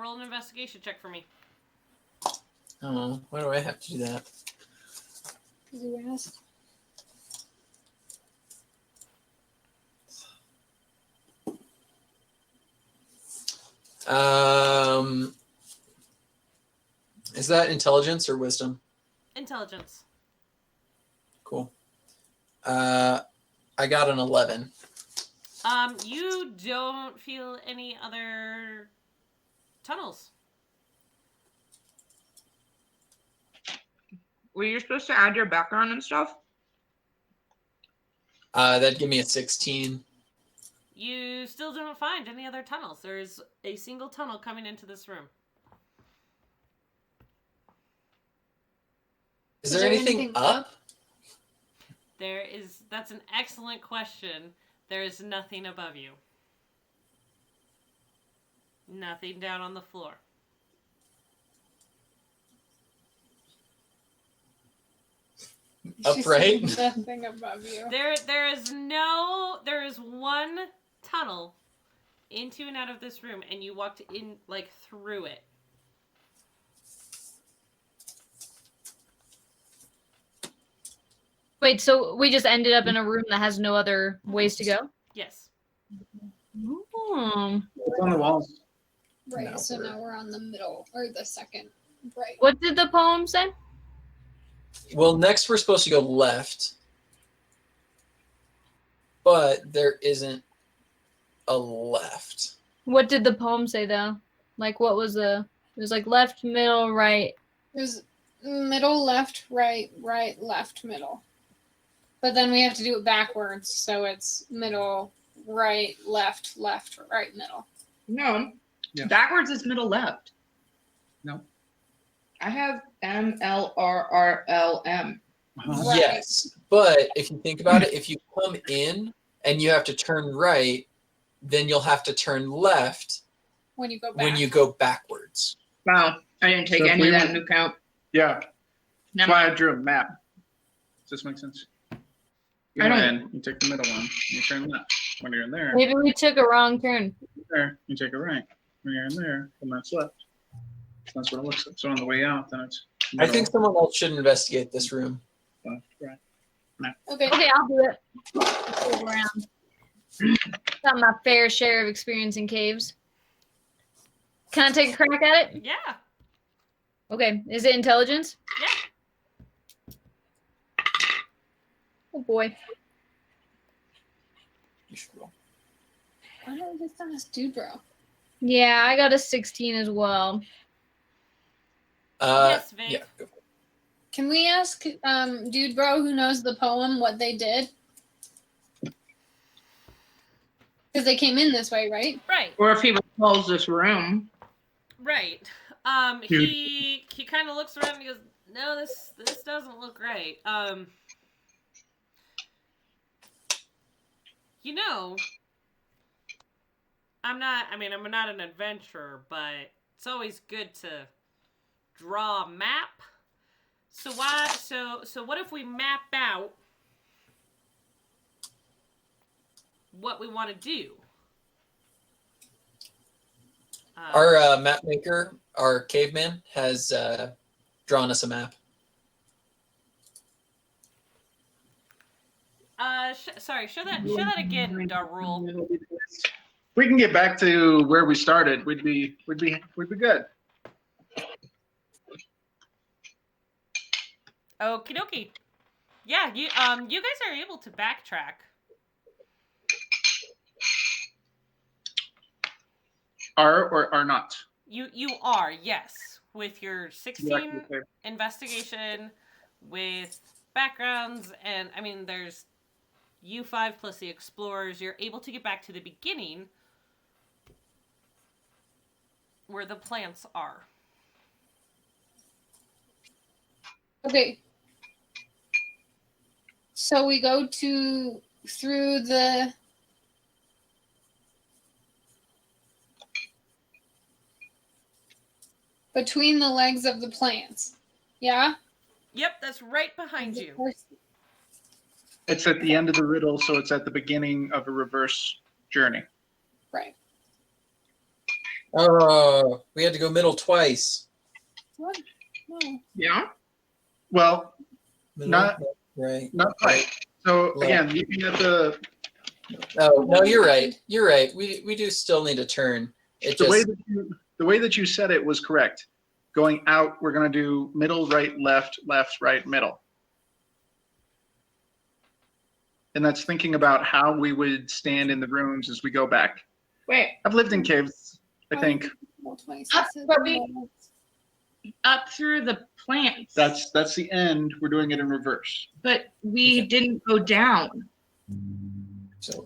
Roll an investigation check for me. Oh, why do I have to do that? You asked. Is that intelligence or wisdom? Intelligence. Cool. I got an 11. You don't feel any other tunnels. Were you supposed to add your background and stuff? That'd give me a 16. You still don't find any other tunnels. There's a single tunnel coming into this room. Is there anything up? That's an excellent question. There is nothing above you. Nothing down on the floor. Upright? Nothing above you. There is one tunnel into and out of this room, and you walked in through it. Wait, so we just ended up in a room that has no other ways to go? Yes. Oh. It's on the walls. Right. No, So we're- now we're on the middle or the second. Right. What did the poem say? Well, next we're supposed to go left, but there isn't a left. What did the poem say though? Like what was the it was like left, middle, right. There's middle, left, right, right, left, middle. But then we have to do it backwards, so it's middle, right, left, left, right, middle. No. Yeah. Backwards is middle left. No. I have MLRRLM. Right. Yes, but if you think about it, if you come in and you have to turn right, then you'll have to turn left When you go back. when you go backwards. Wow. I didn't take So if any we of that went- into account. Yeah, that's Never why I mind. drew a map. Does this make sense? You I go don't- in, you take the middle one, you turn left. When you're in there, Maybe we took a wrong turn. you take a right. When you're in there, then that's left. So that's what it looks like. So on the way out, then it's I think someone else should investigate this room. left, right. Okay. Okay, I'll do it. Move around. Got my fair share of experience in caves. Can I take a crack at it? Yeah. Okay. Is it intelligence? Yeah. Oh boy. You should roll. Why don't we just ask Dude Bro? Yeah, I got a 16 as well. Yes, Vic. Yeah, go for it. Can we ask Dude Bro who knows the poem what they did? Because they came in this way, right? Right. Or if he would close this room. Right. He kind of looks around and he goes, "No, this doesn't look right." You know, I'm not an adventurer, but it's always good to draw a map. So what if we map out what we want to do? Our map maker, our caveman, has drawn us a map. Sorry, show that again, Darul. We can get back to where we started. We'd be good. Okie dokie. Yeah, you guys are able to backtrack. Are or are not? You are, yes. With your 16 Okay. investigation, with backgrounds, and I mean there's U5 plus the explorers, you're able to get back to the beginning where the plants are. Okay. So we go through the between the legs of the plants. Yeah? Yep, that's right behind you. It's at the end of the riddle, so it's at the beginning of a reverse journey. Right. Oh, we had to go middle twice. What? No. Yeah. Well, Middle, Not- right. not quite. So again, looking at the Oh no, you're right. You're right. We do still need a turn. It the just way that you said it was correct. Going out, we're going to do middle, right, left, left, right, middle. And that's thinking about how we would stand in the rooms as we go back. Wait. I've lived in caves, I think. Well, twice. Up, I said but we- no. Up through the plants. That's the end. We're doing it in reverse. But we didn't go down. so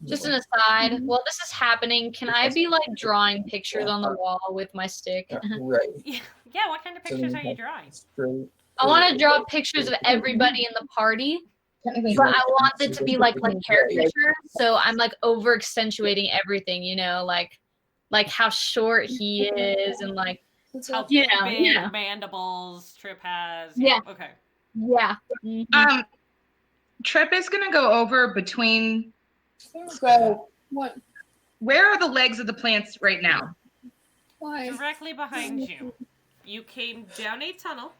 Just an aside, while this is happening, can I be like drawing pictures on the wall with my stick? right. Yeah, what kind of pictures are you drawing? Straight. I want to draw pictures of everybody in the party, but I want it to be like caricature. So I'm like over accentuating everything, you know, like how short he is and like It's How like- Yeah, big yeah. mandibles Trip has. Yeah. Okay. yeah. Mhm. Trip is gonna go over between. So what? Where are the legs of the plants right now? Why? Directly behind you. You came down a tunnel.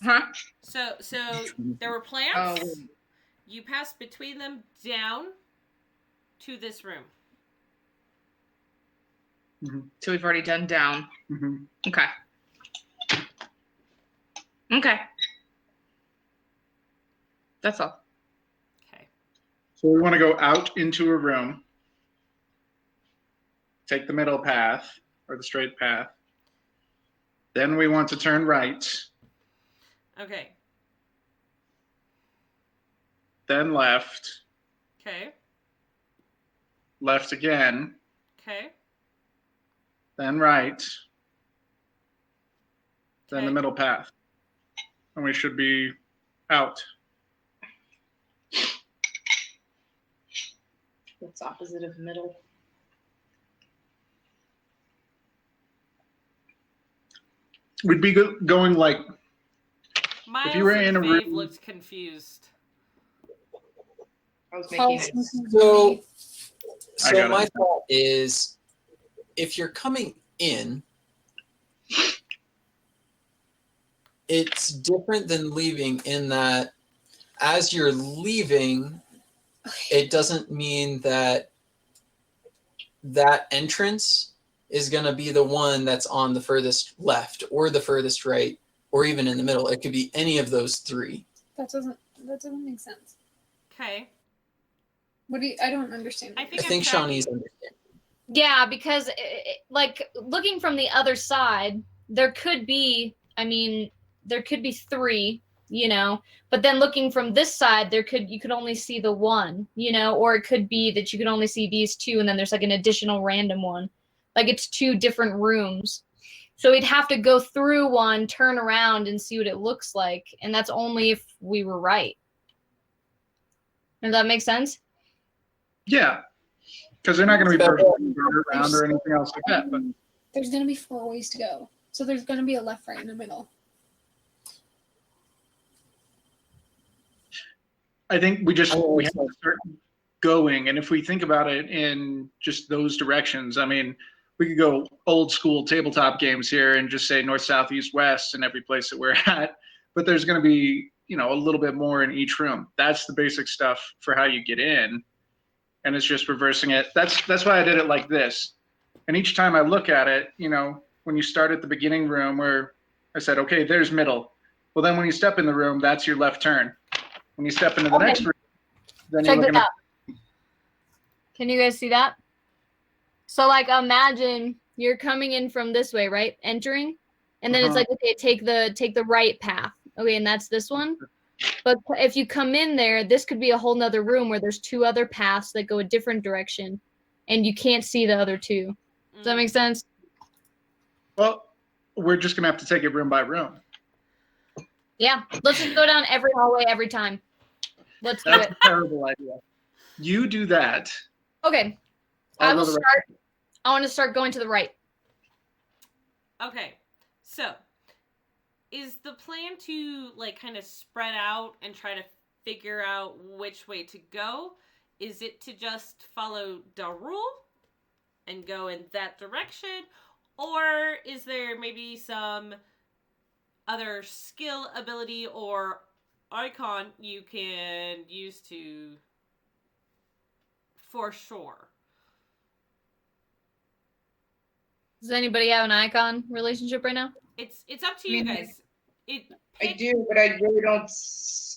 Huh? So there were Oh, plants. wait. You passed between them down to this room. So we've already done down. Mm-hmm. Okay. Okay. That's all. Okay. So we want to go out into a room, take the middle path or the straight path. Then we want to turn right, Okay. then left, Okay. left again, Okay. then right, then the Okay. middle path. And we should be out. What's opposite of middle? We'd be going like, Miles you were and in a Fave room- looked confused. I was Paul's making it. confused. So, I so got my it. thought is, if you're coming in, it's different than leaving in that as you're leaving, it doesn't mean that that entrance is going to be the one that's on the furthest left or the furthest right or even in the middle. It could be any of those three. That doesn't make sense. Okay. What do you? I don't understand. I I think think I'm tracking. Shawnee's understanding. Yeah, because like looking from the other side, there could be, I mean, there could be three, you know, but then looking from this side, you could only see the one, you know, or it could be that you could only see these two and then there's like an additional random one. Like it's two different rooms. So we'd have to go through one, turn around and see what it looks like, and that's only if we were right. Does that make sense? Yeah, because they're not going to be So- perfectly around or anything else like that. But There's gonna be 4 ways to go, so there's gonna be a left, right, and a middle. I think we have to start going. And if we think about it in just those directions, I mean, we could go old school tabletop games here and just say north, south, east, west in every place that we're at. But there's going to be, a little bit more in each room. That's the basic stuff for how you get in. And it's just reversing it. That's why I did it like this. And each time I look at it, when you start at the beginning room where I said, okay, there's middle. Well, then when you step in the room, that's your left turn. When you step into the next room, then you're Check looking it at out. Can you guys see that? So like imagine you're coming in from this way, right? Entering. And then it's like, okay, take the right path. Okay, and that's this one. But if you come in there, this could be a whole nother room where there's two other paths that go a different direction and you can't see the other two. Does that make sense? Well, we're just gonna have to take it room by room. Yeah. Let's just go down every hallway every time. Let's do That's it. a terrible idea. You do that. Okay. I'll I go will the right- start. I want to start going to the right. Okay. So, is the plan to kind of spread out and try to figure out which way to go? Is it to just follow the rule and go in that direction? Or is there maybe some other skill, ability, or icon you can use to for sure? Does anybody have an icon relationship right now? It's up to you guys. I do, but I really don't.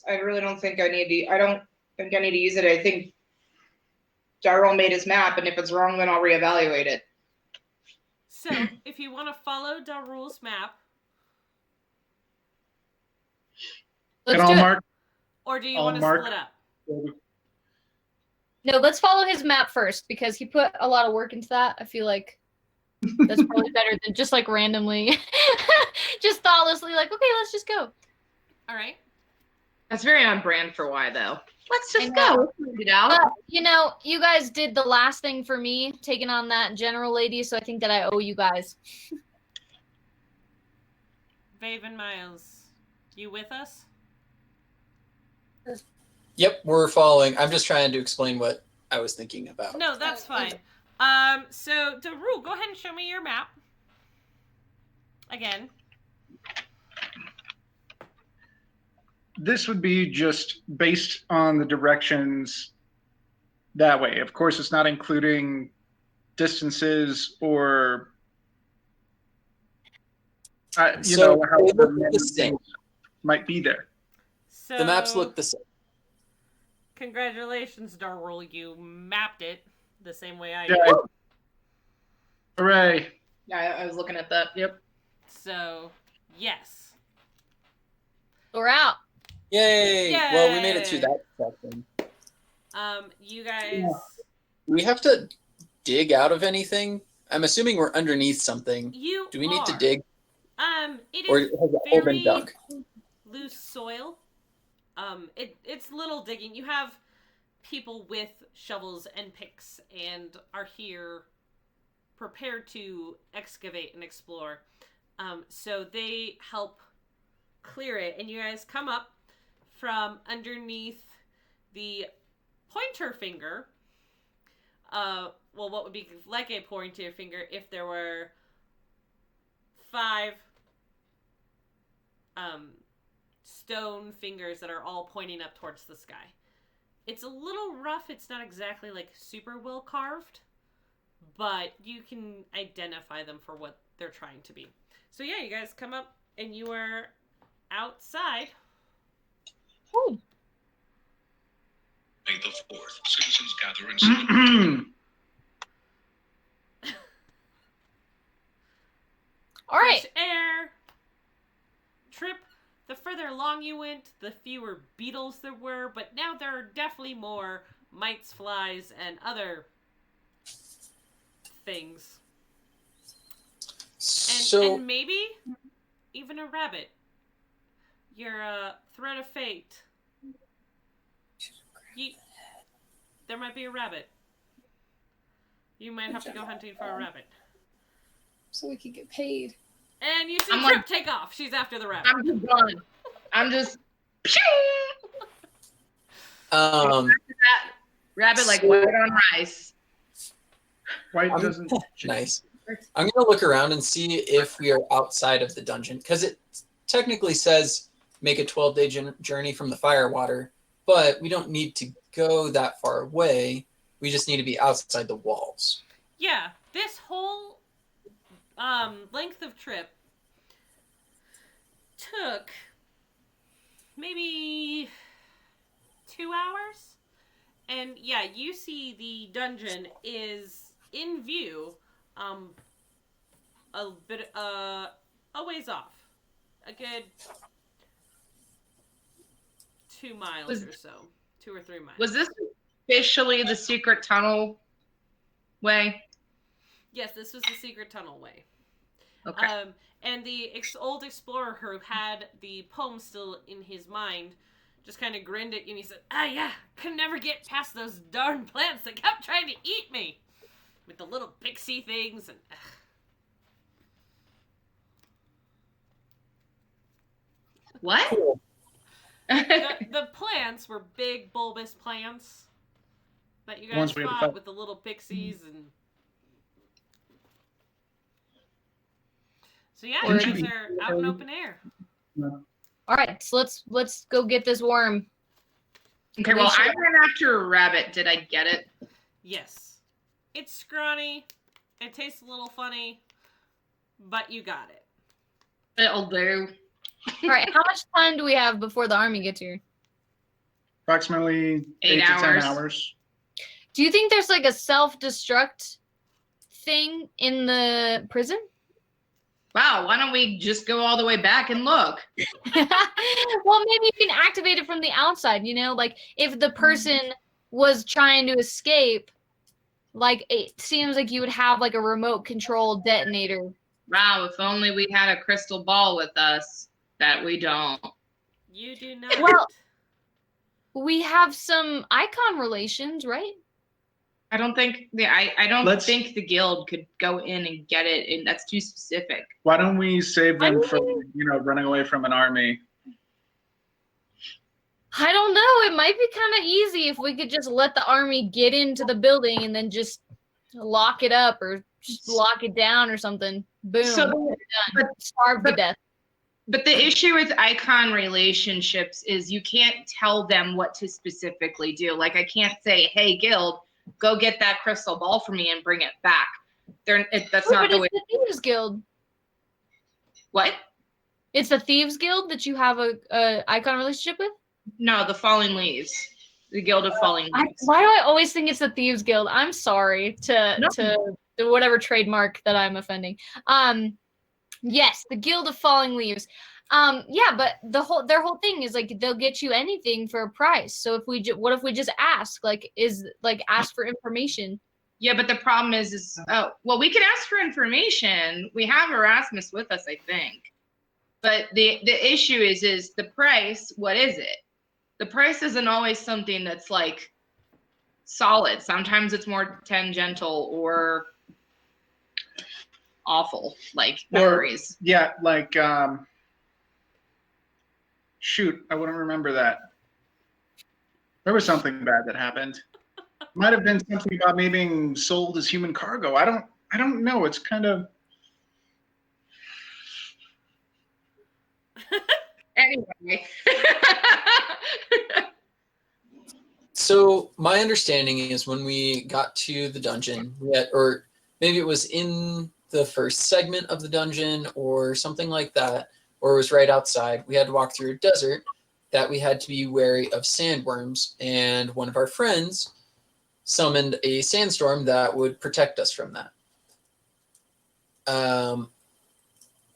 I really don't think I need to. I don't think I need to use it. I think Darrell made his map, and if it's wrong, then I'll reevaluate it. So, if you want to follow Darul's map, Let's and do I'll it. mark. or do you I'll want to mark- split up? No, let's follow his map first because he put a lot of work into that. I feel like that's probably better than just like randomly, just thoughtlessly, like, okay, let's just go. All right. That's very on brand for why, though. Let's just I know. go. Let's find it out. But, you guys did the last thing for me, taking on that general lady, so I think that I owe you guys. Vave and Miles, you with us? Yep, we're following. I'm just trying to explain what I was thinking about. No, that's fine. So Darul, go ahead and show me your map. Again. this would be just based on the directions that way. Of course, it's not including distances or you So know, how they look many the same. things might be there. So The maps look the same. congratulations, Darrell. You mapped it the same way I Yeah. did. Hooray! Yeah, I was looking at that. Yep. So yes. We're out. Yay! Yay! Well, we made it through that section. You guys. Do we have to dig out of anything? I'm assuming we're underneath something. You Do we need to are. dig, It or is has it all been very dug? loose soil. It's little digging. You have people with shovels and picks and are here prepared to excavate and explore. So they help clear it, and you guys come up from underneath the pointer finger. Well, what would be like a pointer finger if there were 5 stone fingers that are all pointing up towards the sky. It's a little rough. It's not exactly like super well carved, but you can identify them for what they're trying to be. So yeah, you guys come up and you are outside. Oh, May the 4th, citizens gather in celebration. all right. Fresh air. Trip. The further along you went, the fewer beetles there were, but now there are definitely more mites, flies, and other things. And maybe even a rabbit. Your thread of fate. There might be a rabbit. You might have to go hunting for a rabbit. So we could get paid. And you see I'm Trip like- take off. She's after the rabbit. I'm just gone. I'm just rabbit like white on rice. White I'm- doesn't. Nice. I'm gonna look around and see if we are outside of the dungeon, because it technically says make a 12-day journey from the firewater, but we don't need to go that far away. We just need to be outside the walls. Yeah, this whole length of trip took maybe 2 hours. And yeah, you see the dungeon is in view a bit a ways off. A good 2 miles or so. 2 or 3 miles. Was this officially the secret tunnel way? Yes, this was the secret tunnel way. Okay. And the old explorer who had the poem still in his mind just kind of grinned at you and he said, yeah, could never get past those darn plants that kept trying to eat me. With the little pixie things and... What? the plants were big bulbous plants that you guys Ones we had to fought fight. with the little pixies and... So yeah, you guys are out in open air. All right. So let's go get this worm. Okay, well, I ran after a rabbit. Did I get it? Yes. It's scrawny. It tastes a little funny. But you got it. It'll do. All right. How much time do we have before the army gets here? Approximately 8 to 10 hours. Do you think there's like a self-destruct thing in the prison? Wow, why don't we just go all the way back and look? Well, maybe you can activate it from the outside, you know? Like, if the person was trying to escape, like, it seems like you would have, like, a remote control detonator. Wow, if only we had a crystal ball with us. That we don't. You do not. Well, we have some icon relations, right? I don't think I don't Let's- think the guild could go in and get it, and that's too specific. Why don't we save them I from, running away from an army? I don't know. It might be kind of easy if we could just let the army get into the building and then just lock it up or just lock it down or something. Boom. So, done. Starve to death. But the issue with icon relationships is you can't tell them what to specifically do. Like I can't say, "Hey, guild, go get that crystal ball for me and bring it back." That's Wait, not but the way. it's the Thieves Guild. What? It's the Thieves Guild that you have a icon relationship with? No, the Falling Leaves. The Guild of Falling Leaves. Why do I always think it's the Thieves Guild? I'm sorry to whatever trademark that I'm offending. Yes, the Guild of Falling Leaves. Yeah, but their whole thing is like they'll get you anything for a price. So if we what if we just ask, ask for information? Yeah, but the problem is well, we can ask for information. We have Erasmus with us, I think. But the issue is the price. What is it? The price isn't always something that's like solid. Sometimes it's more tangential or awful, like memories. Yeah, like shoot, I wouldn't remember that. There was something bad that happened. Might have been something about me being sold as human cargo. I don't know. It's kind of Anyway. So my understanding is when we got to the dungeon, or maybe it was in the first segment of the dungeon or something like that, or it was right outside, we had to walk through a desert that we had to be wary of sandworms, and one of our friends summoned a sandstorm that would protect us from that.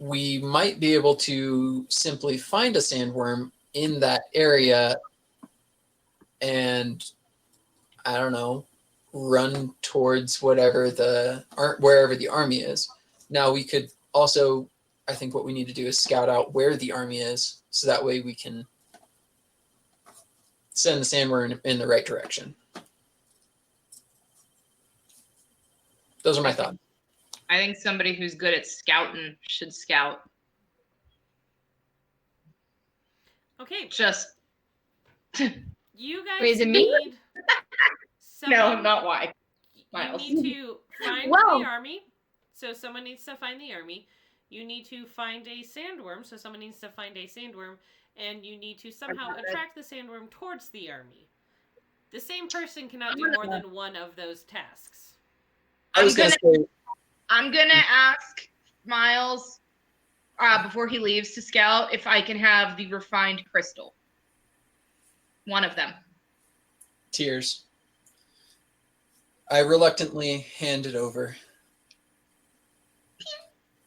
We might be able to simply find a sandworm in that area and, I don't know, run towards wherever the army is. Now we could also, I think what we need to do is scout out where the army is, so that way we can send the sandworm in the right direction. Those are my thoughts. I think somebody who's good at scouting should scout. Okay. Just You guys Wait, is it me? need no, not why. You need to find Wow. the army. So someone needs to find the army. You need to find a sandworm. So someone needs to find a sandworm. And you need to somehow attract the sandworm towards the army. The same person cannot do more than one of those tasks. I was going to say, I'm gonna ask Miles before he leaves to scout if I can have the refined crystal. One of them. tears. I reluctantly hand it over.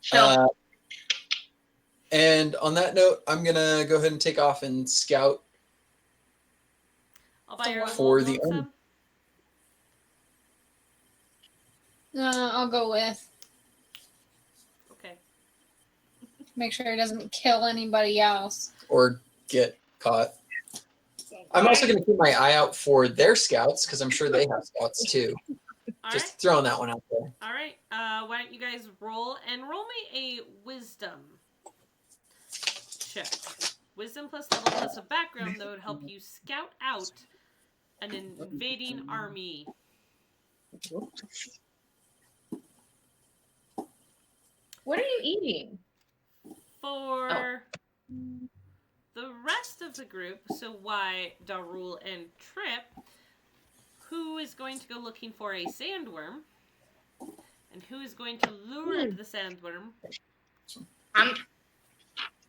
Chill. And on that note, I'm going to go ahead and take off and scout I'll buy your for little the milk army. sub. I'll go with. Okay. Make sure it doesn't kill anybody else. Or get caught. I'm also going to keep my eye out for their scouts, because I'm sure they have scouts too. All Just right. throwing that one out there. All right. Why don't you guys roll me a wisdom check. Wisdom plus level plus a background that would help you scout out an invading army. What are you eating? For the rest of the group, so why Darul and Trip, who is going to go looking for a sandworm, and who is going to lure the sandworm?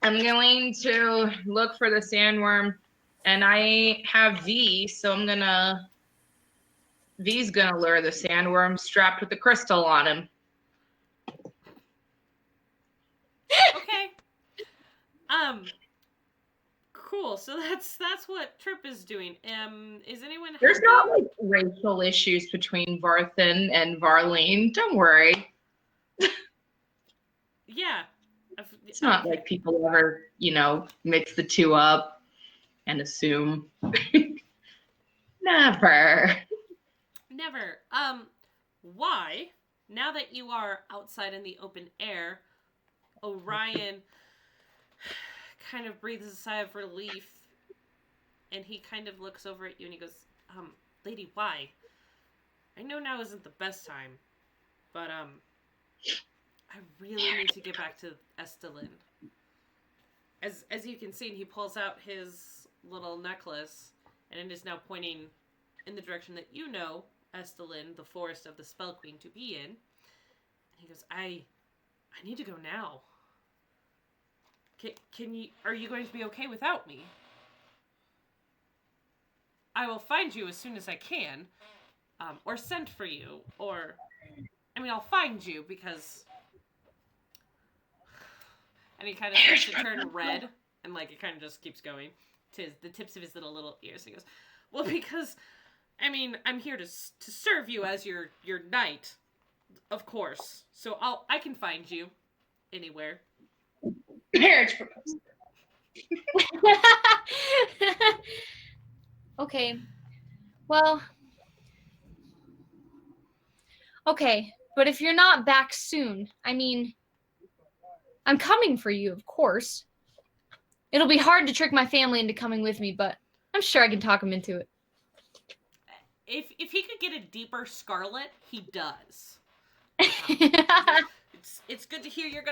I'm going to look for the sandworm, and I have V, so V's gonna lure the sandworm strapped with the crystal on him. Okay. Cool. So that's what Trip is doing. Is anyone? There's not like racial issues between Varthan and Varlene. Don't worry. Yeah. It's not like people ever, mix the two up and assume. Never. Never. Why? Now that you are outside in the open air, Orion kind of breathes a sigh of relief, and he kind of looks over at you and he goes, lady, why? I know now isn't the best time, but, I really need to get back to Estelin. as you can see, he pulls out his little necklace, and it is now pointing in the direction that you know, Estelin, the forest of the Spell Queen, to be in. And he goes, I need to go now. Can you? Are you going to be okay without me? I will find you as soon as I can, or send for you, or I'll find you because. And he kind of starts to turn red, and like it kind of just keeps going to the tips of his little ears. He goes, "Well, because, I'm here to serve you as your knight, of course. So I can find you anywhere." Marriage proposal. Okay. Well. Okay, but if you're not back soon, I'm coming for you, of course. It'll be hard to trick my family into coming with me, but I'm sure I can talk them into it. If he could get a deeper scarlet, he does. It's good to hear you're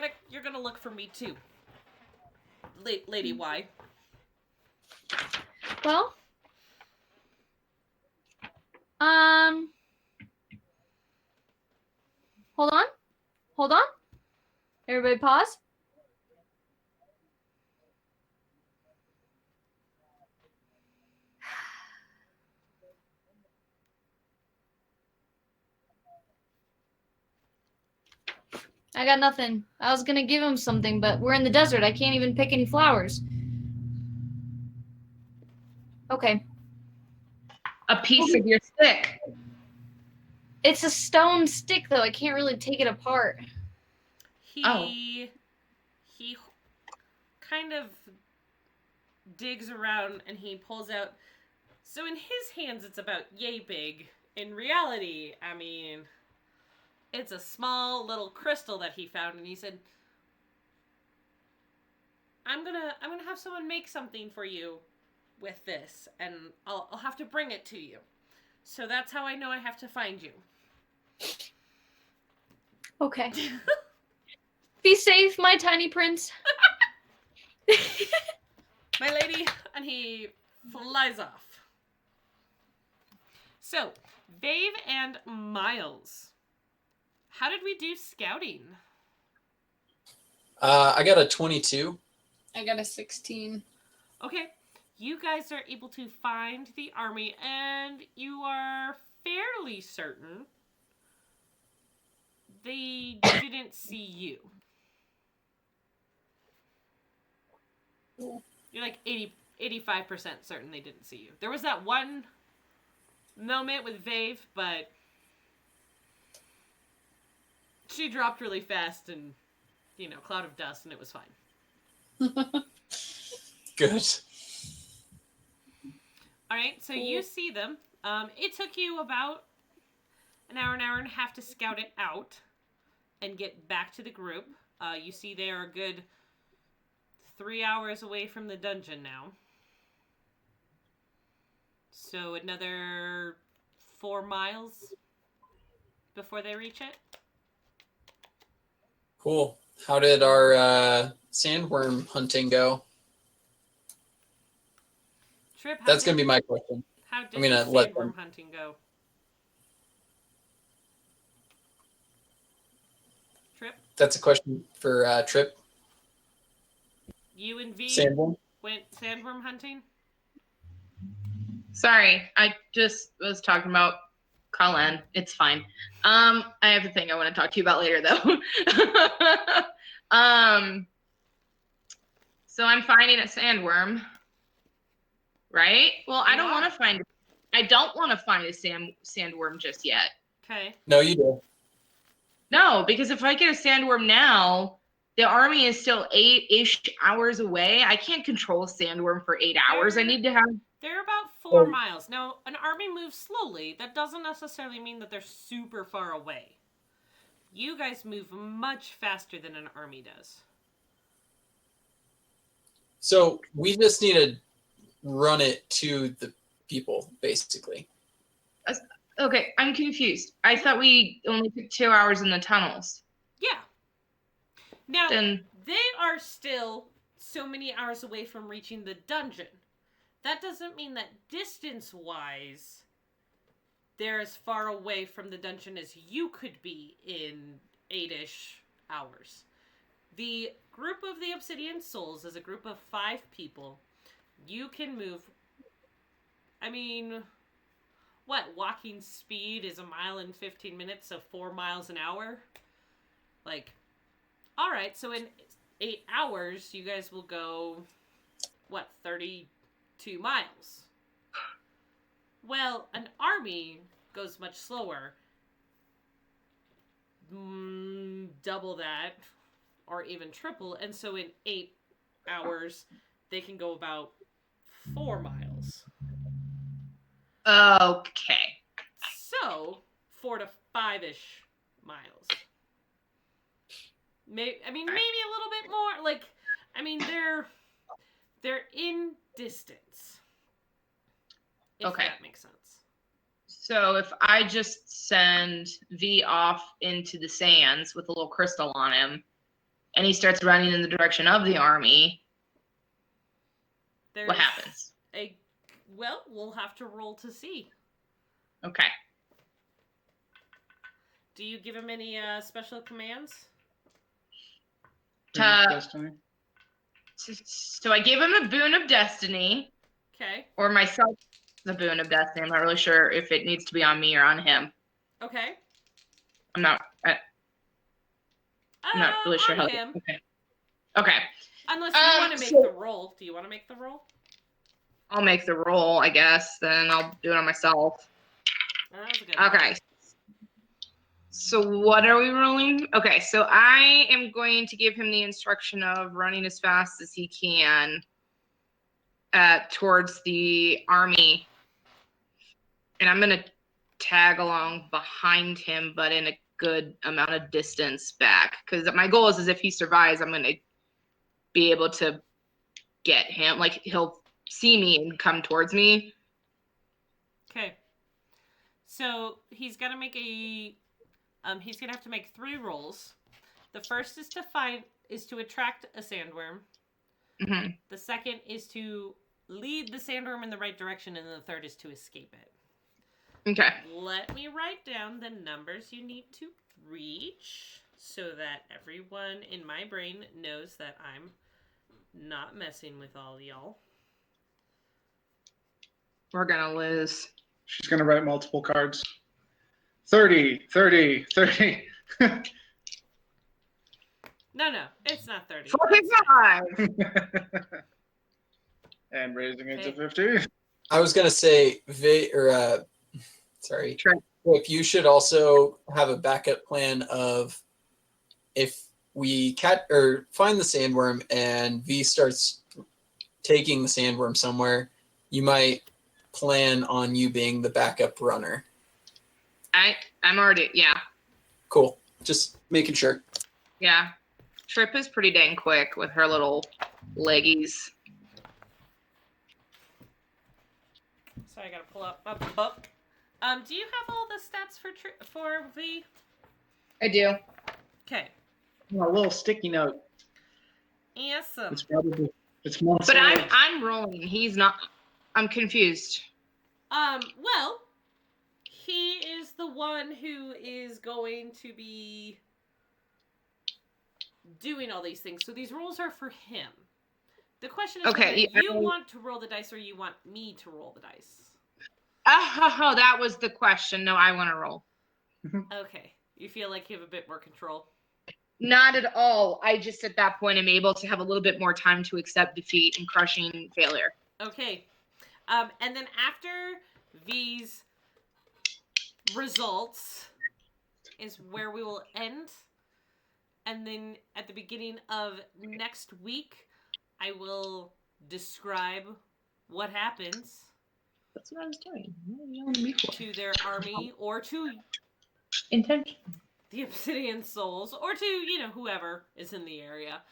gonna look for me too, Lady Y. Well, hold on. Everybody pause. I got nothing. I was gonna give him something, but we're in the desert. I can't even pick any flowers. Okay. A piece of your stick. It's a stone stick, though. I can't really take it apart. He kind of digs around and he pulls out. So in his hands, it's about yay big. In reality, it's a small little crystal that he found, and he said, I'm gonna have someone make something for you with this, and I'll have to bring it to you. So that's how I know I have to find you. Okay. Be safe, my tiny prince. My lady, and he flies off. So, Vave and Miles, how did we do scouting? I got a 22. I got a 16. Okay, you guys are able to find the army, and you are fairly certain they didn't see you. Cool. You're like 85% certain they didn't see you. There was that one moment with Vave, but she dropped really fast and, cloud of dust, and it was fine. Good. All right, so you see them. It took you about an hour and a half to scout it out and get back to the group. You see they are a good 3 hours away from the dungeon now. So another 4 miles before they reach it. Cool. How did our sandworm hunting go? Trip, That's going to be my question. How did I'm the gonna let sandworm them. hunting go? Trip, That's a question for Trip. you and V Sandworm. went sandworm hunting? Sorry, I just was talking about Colin. It's fine. I have a thing I want to talk to you about later, though. So I'm finding a sandworm, right? Well, I don't want to find. I don't want to find a sandworm just yet. Okay. No, you do. No, because if I get a sandworm now, the army is still 8-ish hours away. I can't control a sandworm for 8 hours. I need to have. They're about 4 miles. Now, an army moves slowly. That doesn't necessarily mean that they're super far away. You guys move much faster than an army does. So we just need to run it to the people, basically. Okay, I'm confused. I thought we only took 2 hours in the tunnels. Yeah. Now, Then they are still so many hours away from reaching the dungeon. That doesn't mean that distance-wise, they're as far away from the dungeon as you could be in 8-ish hours. The group of the Obsidian Souls is a group of 5 people. You can move... I mean... What? Walking speed is 1 mile in 15 minutes, so 4 miles an hour? Like... Alright, so in 8 hours, you guys will go... What? 32 miles. Well, an army goes much slower. Double that, or even triple, and so in 8 hours, they can go about 4 miles. Okay. So, 4 to 5-ish miles. Maybe a little bit more. Like, I mean, they're in distance. If Okay. that makes sense. So if I just send V off into the sands with a little crystal on him, and he starts running in the direction of the army, what happens? Well, we'll have to roll to see. Okay. Do you give him any special commands? Destiny. So I gave him a boon of destiny, Okay. or myself the boon of destiny. I'm not really sure if it needs to be on me or on him. Okay. I'm not really sure how. On him. Okay. Unless you want to make the roll. Do you want to make the roll? I'll make the roll, I guess. Then I'll do it on myself. That was a good Okay. roll. So what are we rolling? Okay, so I am going to give him the instruction of running as fast as he can towards the army. And I'm going to tag along behind him, but in a good amount of distance back. Because my goal is if he survives, I'm going to be able to get him. Like, he'll see me and come towards me. Okay. So he's gonna make he's gonna have to make 3 rolls. The first is to attract a sandworm. Mm-hmm. The second is to lead the sandworm in the right direction, and the third is to escape it. Okay. Let me write down the numbers you need to reach so that everyone in my brain knows that I'm not messing with all y'all. We're going to lose. She's going to write multiple cards. 30, 30, 30. No, it's not 30. 45. And raising it to Okay. 50. I was gonna say, sorry, if you should also have a backup plan of if we find the sandworm and V starts taking the sandworm somewhere, you might plan on you being the backup runner. I'm already, yeah. Cool. Just making sure. Yeah. Trip is pretty dang quick with her little leggies. So I gotta pull up my book. Do you have all the stats for V? I do. Okay. A little sticky note. Awesome. It's more. But I'm rolling. He's not. I'm confused. Well, he is the one who is going to be doing all these things. So these rolls are for him. The question is whether you want to roll the dice or you want me to roll the dice. Oh, that was the question. No, I want to roll. Okay. You feel like you have a bit more control? Not at all. I just at that point am able to have a little bit more time to accept defeat and crushing failure. Okay. And then after V's results is where we will end. And then at the beginning of next week, I will describe what happens. That's what I was doing. To their army or to intention. The Obsidian Souls or to, whoever is in the area.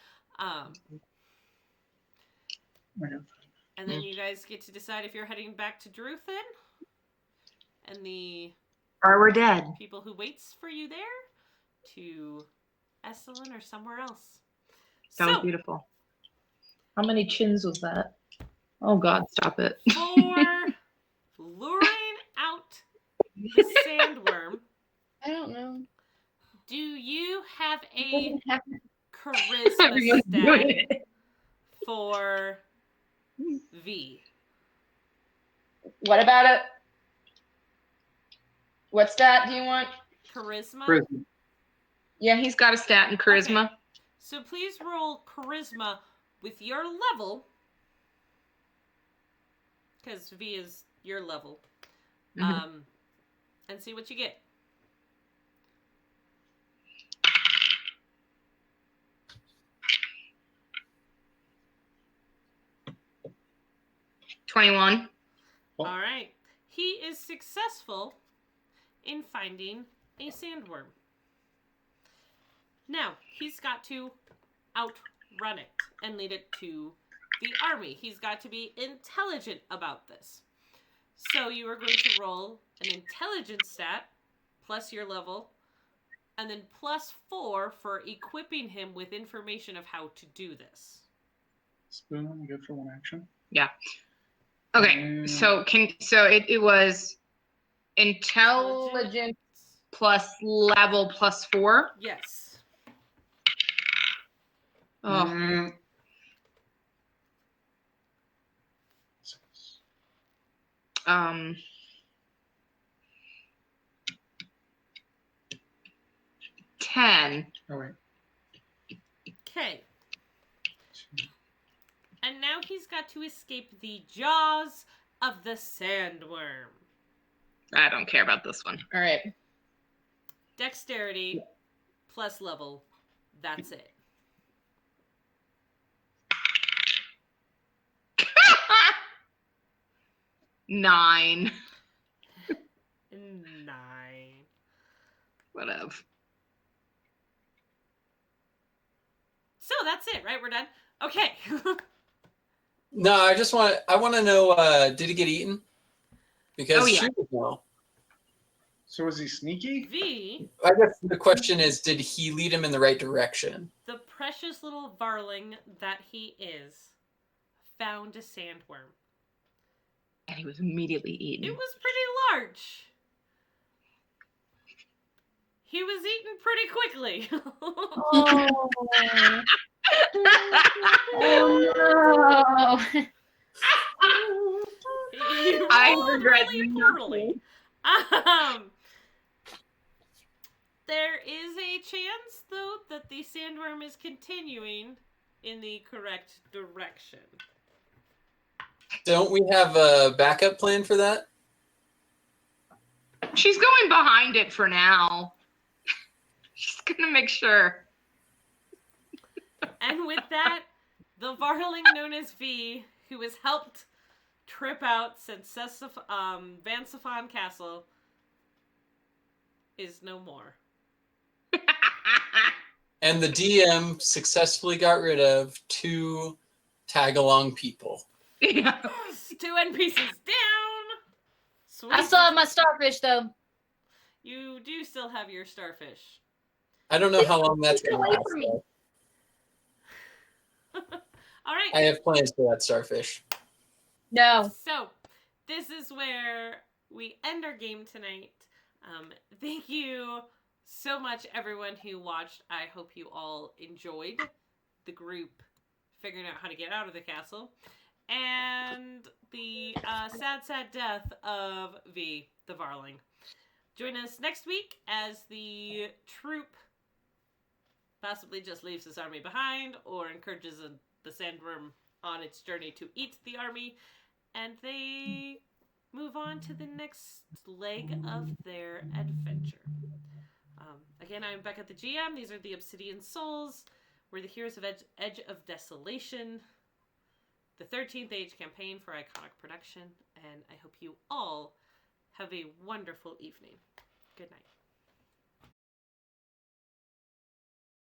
And then you guys get to decide if you're heading back to Druthin and or we're dead. People who waits for you there to Esalen or somewhere else. That was beautiful. How many chins was that? Oh God, stop it. For luring out the sandworm, I don't know. do you have a charisma Everyone's stat doing it. for V? What about it? What stat do you want? Charisma? Charisma. Yeah, he's got a stat in charisma. Okay. So please roll charisma with your level, because V is your level, Mhm. and see what you get. $21. Oh. All right. He is successful in finding a sandworm. Now, he's got to outrun it and lead it to the army. He's got to be intelligent about this. So you are going to roll an intelligence stat plus your level, and then +4 for equipping him with information of how to do this. Spoon, good for one action. Yeah. Okay. So it was intelligence plus level +4. Yes. Oh. Mm. 10. Oh wait. Okay. And now he's got to escape the jaws of the sandworm. I don't care about this one. All right. Dexterity plus level. That's it. 9. 9. Whatever. So that's it, right? We're done? Okay. No, I want to know, did he get eaten? Because Oh, yeah. she would know. So is he sneaky? V, I guess the question is, did he lead him in the right direction? the precious little varling that he is, found a sandworm. And he was immediately eaten. It was pretty large. He was eaten pretty quickly. Oh, oh no. He I rolled regret really nothing. poorly. There is a chance, though, that the sandworm is continuing in the correct direction. Don't we have a backup plan for that? She's going behind it for now. She's gonna make sure. And with that, the varling known as V, who has helped trip out since Vansifon Castle, is no more. And the DM successfully got rid of 2 tag-along people. Yeah. 2 NPCs down! Sweet. I still have my starfish though. You do still have your starfish. I don't know how long that's Take it going to away last. from me. though. All right. I have plans for that starfish. No. So, this is where we end our game tonight. Thank you so much, everyone who watched. I hope you all enjoyed the group figuring out how to get out of the castle. And the sad death of V, the Varling. Join us next week as the troop possibly just leaves his army behind or encourages the sandworm on its journey to eat the army, and they move on to the next leg of their adventure. Again, I'm Becca the GM. These are the Obsidian Souls. We're the heroes of Edge of Desolation, the 13th Age campaign for Iconic Production, and I hope you all have a wonderful evening. Good night.